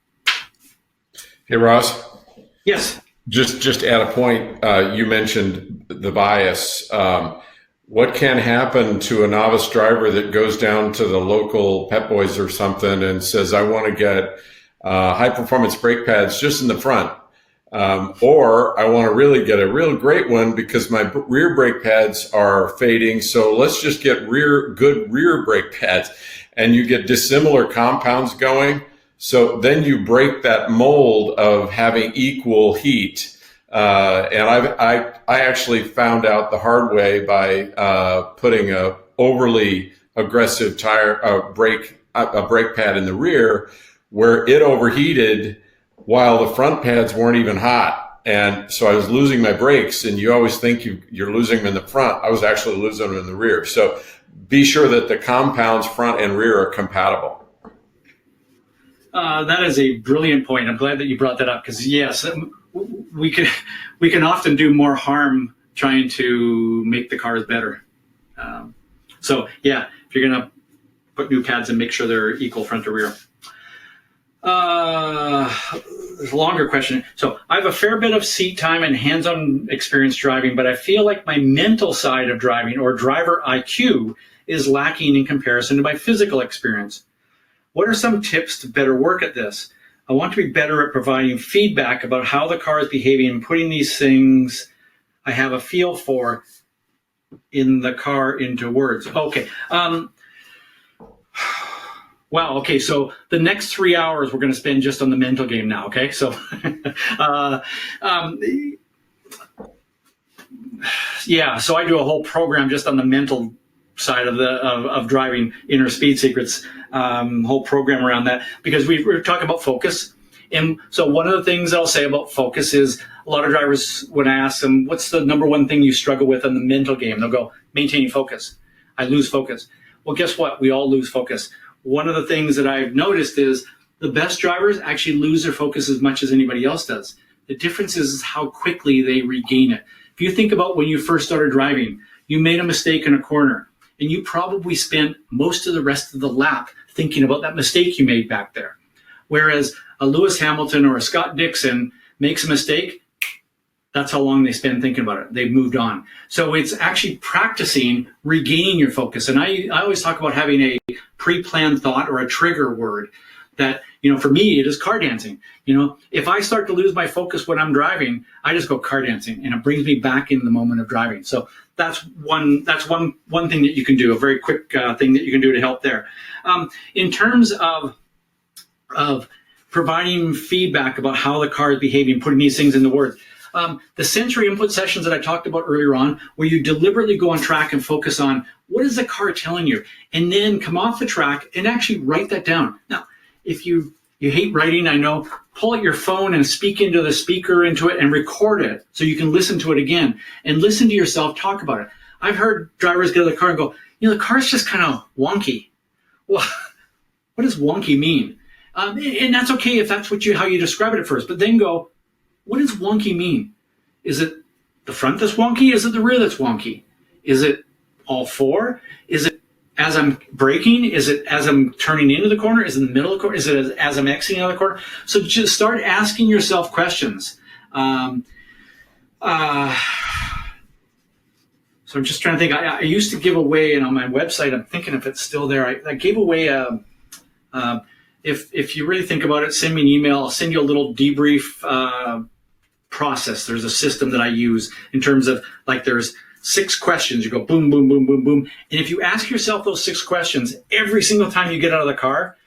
Hey, Ross. Yes. Just at a point, you mentioned the bias. What can happen to a novice driver that goes down to the local Pep Boys or something and says, I want to get high performance brake pads just in the front, or I want to really get a real great one because my rear brake pads are fading, so let's just get good rear brake pads, and you get dissimilar compounds going. So then you break that mold of having equal heat. And I actually found out the hard way by putting a overly aggressive brake pad in the rear, where it overheated while the front pads weren't even hot. And so I was losing my brakes, and you always think you're losing them in the front. I was actually losing them in the rear. So be sure that the compounds front and rear are compatible. That is a brilliant point. I'm glad that you brought that up because, yes, we can often do more harm trying to make the cars better. So yeah, if you're gonna put new pads in, make sure they're equal front to rear. There's a longer question. So I have a fair bit of seat time and hands-on experience driving, but I feel like my mental side of driving, or driver IQ, is lacking in comparison to my physical experience. What are some tips to better work at this? I want to be better at providing feedback about how the car is behaving and putting these things I have a feel for in the car into words. Okay. Wow. Okay. So the next 3 hours we're going to spend just on the mental game now. Okay. So, yeah. So I do a whole program just on the mental side of driving, Inner Speed Secrets, whole program around that, because we're talking about focus. And so one of the things I'll say about focus is, a lot of drivers, when I ask them, what's the number one thing you struggle with in the mental game? They'll go, maintaining focus. I lose focus. Well, guess what? We all lose focus. One of the things that I've noticed is the best drivers actually lose their focus as much as anybody else does. The difference is how quickly they regain it. If you think about when you first started driving, you made a mistake in a corner, and you probably spent most of the rest of the lap thinking about that mistake you made back there. Whereas a Lewis Hamilton or a Scott Dixon makes a mistake, that's how long they spend thinking about it. They've moved on. So it's actually practicing regaining your focus. And I always talk about having a pre-planned thought or a trigger word that, for me, it is car dancing. If I start to lose my focus when I'm driving, I just go car dancing, and it brings me back in the moment of driving. So that's one thing that you can do, a very quick thing that you can do to help there. In terms of providing feedback about how the car is behaving, putting these things into words, the sensory input sessions that I talked about earlier on, where you deliberately go on track and focus on what is the car telling you, and then come off the track and actually write that down. Now, if you hate writing, I know, pull out your phone and speak into the speaker into it and record it so you can listen to it again and listen to yourself talk about it. I've heard drivers get out of the car and go, the car's just kind of wonky. Well, what does wonky mean? And that's okay if that's how you describe it at first, but then go, what does wonky mean? Is it the front that's wonky? Is it the rear that's wonky? Is it all four? Is it as I'm braking? Is it as I'm turning into the corner? Is it in the middle of the corner? Is it as I'm exiting out of the corner? So just start asking yourself questions. So I'm just trying to think. I used to give away, and on my website, I'm thinking if it's still there, I gave away if you really think about it, send me an email. I'll send you a little debrief process. There's a system that I use in terms of, like, there's 6 questions. You go boom, boom, boom, boom, boom. And if you ask yourself those 6 questions every single time you get out of the car,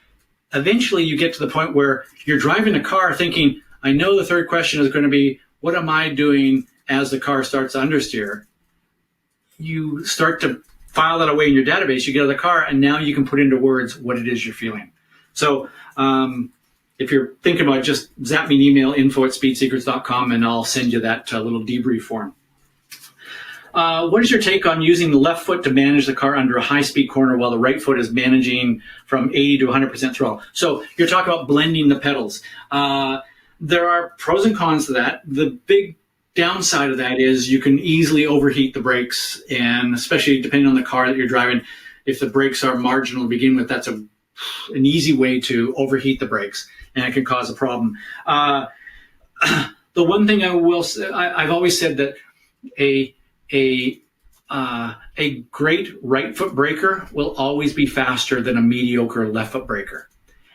eventually you get to the point where you're driving a car thinking, I know the third question is going to be, what am I doing as the car starts to understeer? You start to file that away in your database. You get out of the car, and now you can put into words what it is you're feeling. So if you're thinking about it, just zap me an email, info@speedsecrets.com, and I'll send you that little debrief form. What is your take on using the left foot to manage the car under a high-speed corner while the right foot is managing from 80 to 100% throttle? So you're talking about blending the pedals. There are pros and cons to that. The big downside of that is you can easily overheat the brakes, and especially depending on the car that you're driving, if the brakes are marginal to begin with, that's an easy way to overheat the brakes, and it can cause a problem. The one thing I will say, I've always said that a great right foot braker will always be faster than a mediocre left foot braker.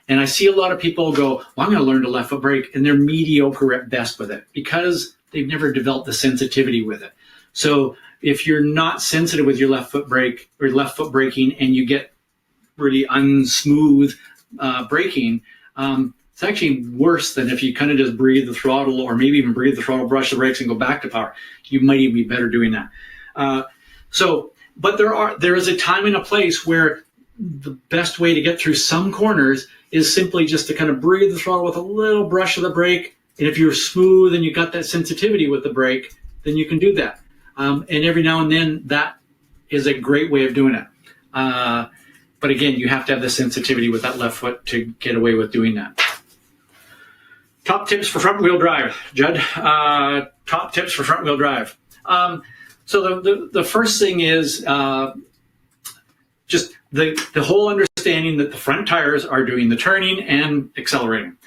And I see a lot of people go, well, I'm going to learn to left foot brake, and they're mediocre at best with it because they've never developed the sensitivity with it. So if you're not sensitive with your left foot brake or left foot braking, and you get really unsmooth braking, it's actually worse than if you kind of just breathe the throttle, or maybe even breathe the throttle, brush the brakes, and go back to power. You might even be better doing that. But there is a time and a place where the best way to get through some corners is simply just to kind of breathe the throttle with a little brush of the brake. And if you're smooth and you got that sensitivity with the brake, then you can do that. And every now and then, that is a great way of doing it. But again, you have to have the sensitivity with that left foot to get away with doing that. Top tips for front wheel drive, Judd. Top tips for front wheel drive. So the first thing is just the whole understanding that the front tires are doing the turning and accelerating.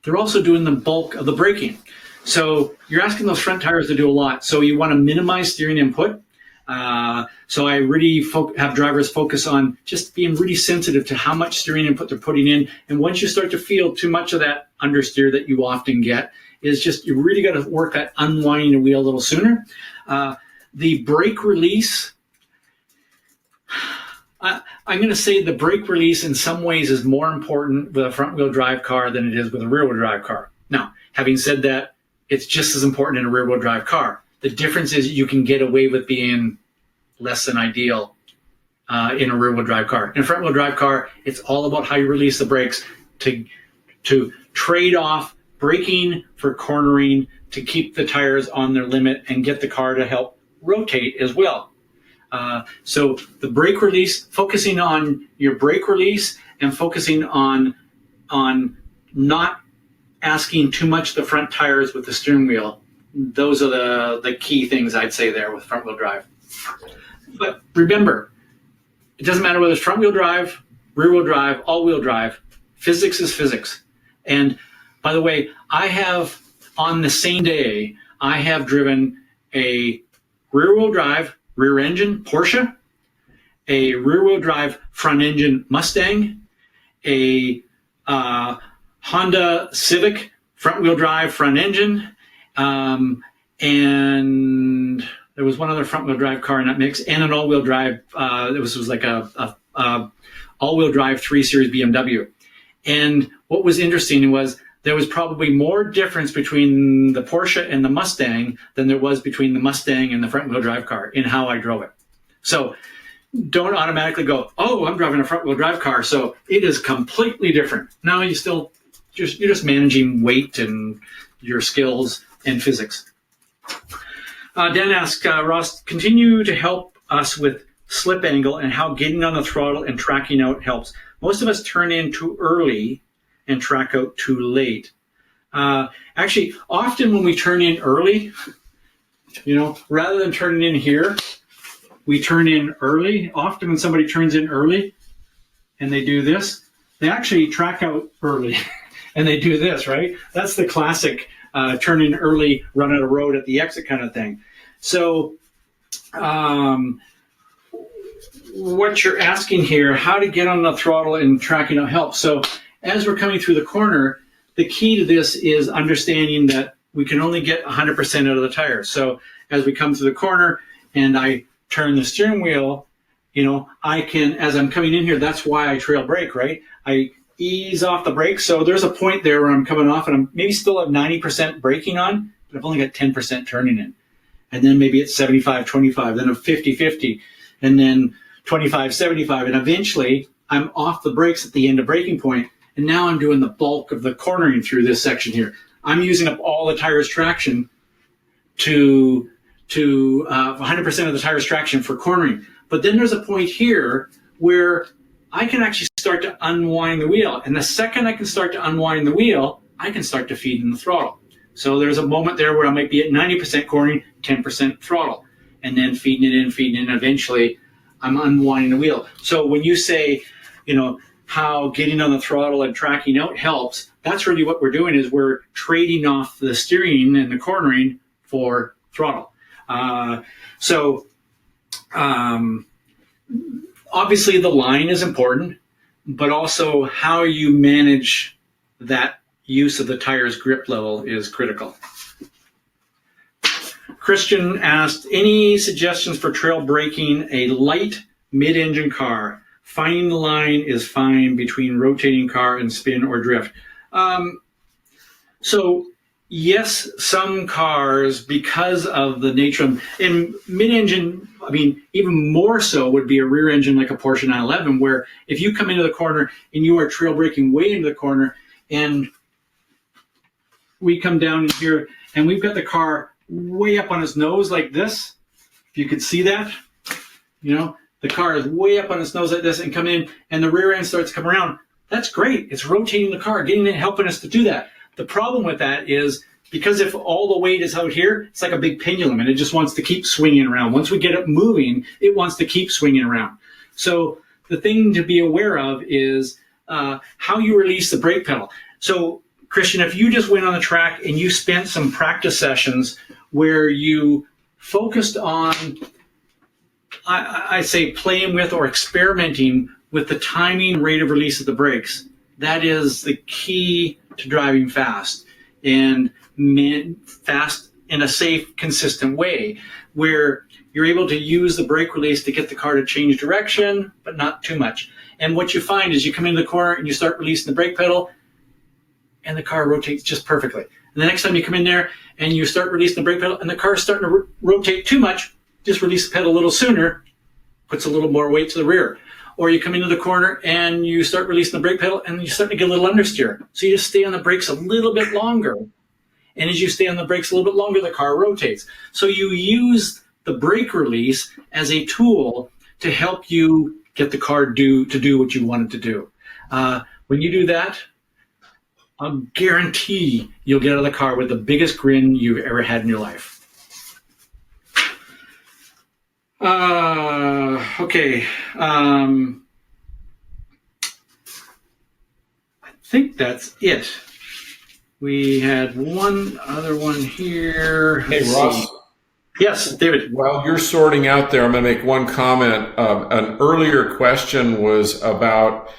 They're also doing the bulk of the braking. So you're asking those front tires to do a lot. So you want to minimize steering input. So I really have drivers focus on just being really sensitive to how much steering input they're putting in. And once you start to feel too much of that understeer that you often get, is just you really got to work at unwinding the wheel a little sooner. The brake release, I'm going to say the brake release in some ways is more important with a front-wheel drive car than it is with a rear-wheel drive car. Now, having said that, it's just as important in a rear-wheel drive car. The difference is you can get away with being less than ideal in a rear-wheel drive car. In a front-wheel drive car, it's all about how you release the brakes to trade off braking for cornering to keep the tires on their limit and get the car to help rotate as well. So the brake release, focusing on your brake release and focusing on not asking too much the front tires with the steering wheel. Those are the key things I'd say there with front wheel drive. But remember, it doesn't matter whether it's front wheel drive, rear wheel drive, all wheel drive. Physics is physics. And by the way, I have on the same day, I have driven a rear wheel drive, rear engine Porsche, a rear wheel drive front engine Mustang, a Honda Civic front wheel drive front engine, and there was one other front wheel drive car in that mix, and an all wheel drive. It was like a all wheel drive 3 Series BMW. And what was interesting was there was probably more difference between the Porsche and the Mustang than there was between the Mustang and the front wheel drive car in how I drove it. So don't automatically go, oh, I'm driving a front wheel drive car, so it is completely different. No, you're just managing weight and your skills and physics. Dan asks, Ross, continue to help us with slip angle and how getting on the throttle and tracking out helps. Most of us turn in too early and track out too late. Actually, often when we turn in early, rather than turning in here, we turn in early. Often when somebody turns in early and they do this, they actually track out early and they do this, right? That's the classic turn in early, run out of road at the exit kind of thing. So what you're asking here, how to get on the throttle and tracking out helps. So as we're coming through the corner, the key to this is understanding that we can only get 100% out of the tires. So as we come through the corner and I turn the steering wheel, I can, as I'm coming in here, that's why I trail brake, right? I ease off the brakes. So there's a point there where I'm coming off and I'm maybe still at 90% braking on, but I've only got 10% turning in. And then maybe it's 75-25, then a 50-50, and then 25-75. And eventually I'm off the brakes at the end of braking point. And now I'm doing the bulk of the cornering through this section here. I'm using up all the tire's traction to 100% of the tire's traction for cornering. But then there's a point here where I can actually start to unwind the wheel. And the second I can start to unwind the wheel, I can start to feed in the throttle. So there's a moment there where I might be at 90% cornering, 10% throttle, and then feeding it in, eventually I'm unwinding the wheel. So when you say, how getting on the throttle and tracking out helps, that's really what we're doing is we're trading off the steering and the cornering for throttle. Obviously the line is important, but also how you manage that use of the tire's grip level is critical. Christian asked, any suggestions for trail braking a light mid-engine car? Finding the line is fine between rotating car and spin or drift. So yes, some cars, because of the nature of in mid-engine, even more so would be a rear engine like a Porsche 911, where if you come into the corner and you are trail braking way into the corner and we come down here and we've got the car way up on its nose like this, if you could see that, the car is way up on its nose like this and come in and the rear end starts to come around. That's great. It's rotating the car, getting it, helping us to do that. The problem with that is because if all the weight is out here, it's like a big pendulum and it just wants to keep swinging around. Once we get it moving, it wants to keep swinging around. So the thing to be aware of is how you release the brake pedal. So, Christian, if you just went on the track and you spent some practice sessions where you focused on, I say, playing with or experimenting with the timing rate of release of the brakes, that is the key to driving fast, and fast in a safe, consistent way, where you're able to use the brake release to get the car to change direction, but not too much. And what you find is you come into the corner and you start releasing the brake pedal, and the car rotates just perfectly. And the next time you come in there and you start releasing the brake pedal, and the car is starting to rotate too much, just release the pedal a little sooner, puts a little more weight to the rear. Or you come into the corner and you start releasing the brake pedal, and you're starting to get a little understeer. So you just stay on the brakes a little bit longer. And as you stay on the brakes a little bit longer, the car rotates. So you use the brake release as a tool to help you get the car to do what you want it to do. When you do that, I'll guarantee you'll get out of the car with the biggest grin you've ever had in your life. Okay. I think that's it. We had one other one here. Hey, Ross. Yes, David. While you're sorting out there, I'm going to make one comment. An earlier question was about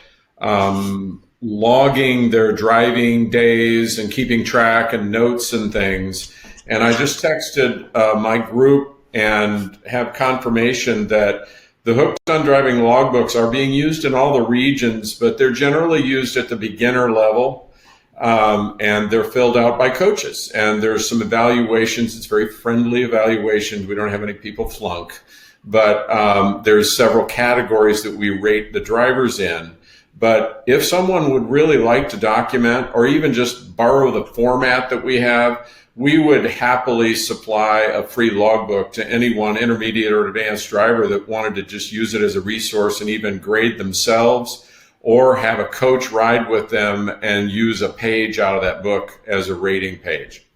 logging their driving days and keeping track and notes and things. And I just texted my group and have confirmation that the Hooked on Driving logbooks are being used in all the regions, but they're generally used at the beginner level, and they're filled out by coaches. And there's some evaluations. It's very friendly evaluations. We don't have any people flunk, but there's several categories that we rate the drivers in. But if someone would really like to document or even just borrow the format that we have, we would happily supply a free logbook to anyone, intermediate or advanced driver, that wanted to just use it as a resource and even grade themselves, or have a coach ride with them and use a page out of that book as a rating page.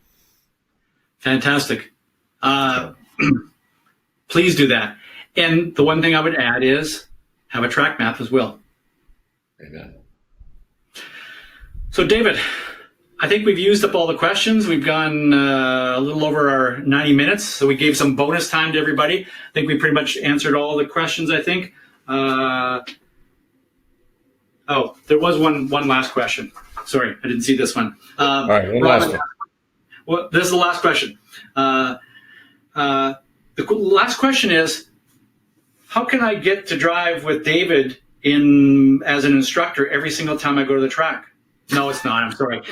Fantastic. Please do that. And the one thing I would add is have a track map as well. Amen. So, David, I think we've used up all the questions. We've gone a little over our 90 minutes, so we gave some bonus time to everybody. I think we pretty much answered all the questions, I think. There was one last question. Sorry, I didn't see this one. All right, one last one. Well, this is the last question. The last question is, how can I get to drive with David as an instructor every single time I go to the track? No, it's not. I'm sorry.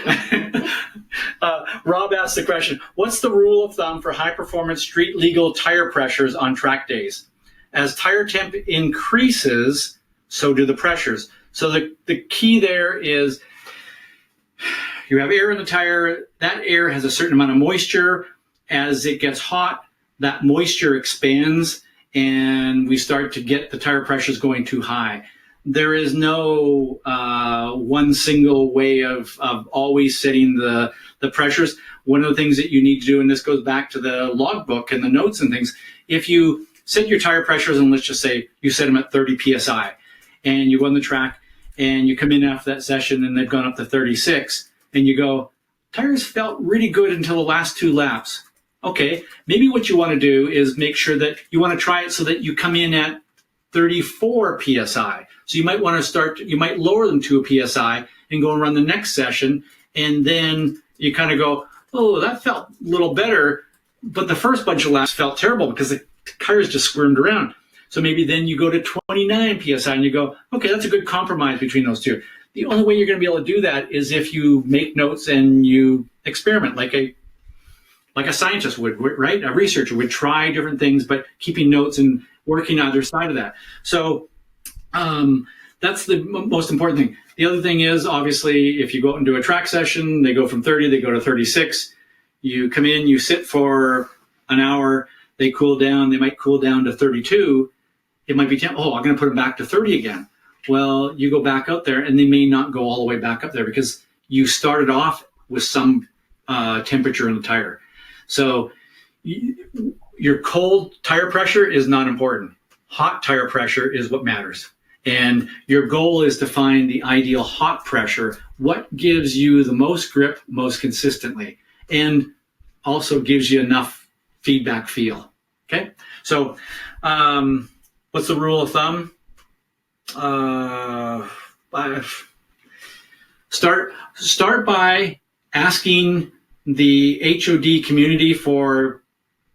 Rob asked the question, what's the rule of thumb for high-performance street legal tire pressures on track days? As tire temp increases, so do the pressures. So the key there is you have air in the tire. That air has a certain amount of moisture. As it gets hot, that moisture expands, and we start to get the tire pressures going too high. There is no one single way of always setting the pressures. One of the things that you need to do, and this goes back to the logbook and the notes and things, if you set your tire pressures, and let's just say you set them at 30 PSI, and you go on the track, and you come in after that session, and they've gone up to 36, and you go, tires felt really good until the last 2 laps. Okay, maybe what you want to do is make sure that you want to try it so that you come in at 34 PSI. So you might want to you might lower them to a PSI and go and run the next session. And then you kind of go, oh, that felt a little better. But the first bunch of laps felt terrible because the tires just squirmed around. So maybe then you go to 29 PSI and you go, okay, that's a good compromise between those two. The only way you're going to be able to do that is if you make notes and you experiment like a scientist would, right? A researcher would try different things, but keeping notes and working either side of that. So that's the most important thing. The other thing is, obviously, if you go out and do a track session, they go from 30, they go to 36. You come in, you sit for an hour, they cool down, they might cool down to 32. It might be, I'm going to put them back to 30 again. Well, you go back out there, and they may not go all the way back up there because you started off with some temperature in the tire. So your cold tire pressure is not important. Hot tire pressure is what matters. And your goal is to find the ideal hot pressure, what gives you the most grip most consistently, and also gives you enough feedback feel. Okay, so what's the rule of thumb? Start by asking the HOD community for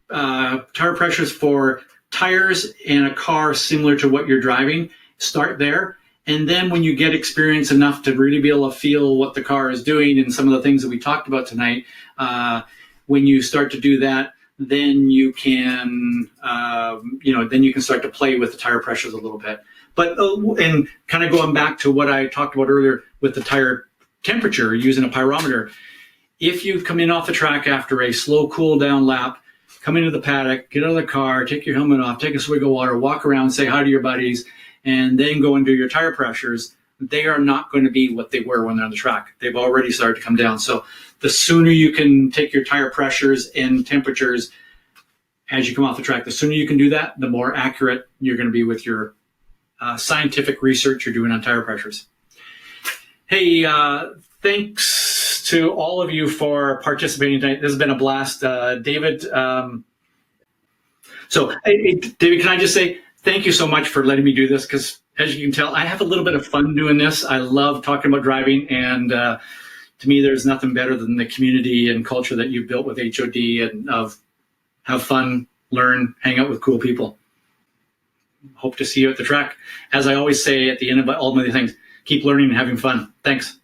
tire pressures for tires in a car similar to what you're driving. Start there. And then when you get experience enough to really be able to feel what the car is doing and some of the things that we talked about tonight, when you start to do that, then you can, then you can start to play with the tire pressures a little bit. But, and kind of going back to what I talked about earlier with the tire temperature using a pyrometer, if you come in off the track after a slow cool down lap, come into the paddock, get out of the car, take your helmet off, take a swig of water, walk around, say hi to your buddies, and then go and do your tire pressures, they are not going to be what they were when they're on the track. They've already started to come down. So the sooner you can take your tire pressures and temperatures as you come off the track, the sooner you can do that, the more accurate you're going to be with your scientific research you're doing on tire pressures. Hey, thanks to all of you for participating tonight. This has been a blast. David, David, can I just say thank you so much for letting me do this, because as you can tell, I have a little bit of fun doing this. I love talking about driving, and to me, there's nothing better than the community and culture that you've built with HOD and of have fun, learn, hang out with cool people. Hope to see you at the track. As I always say at the end of all my things, keep learning and having fun. Thanks.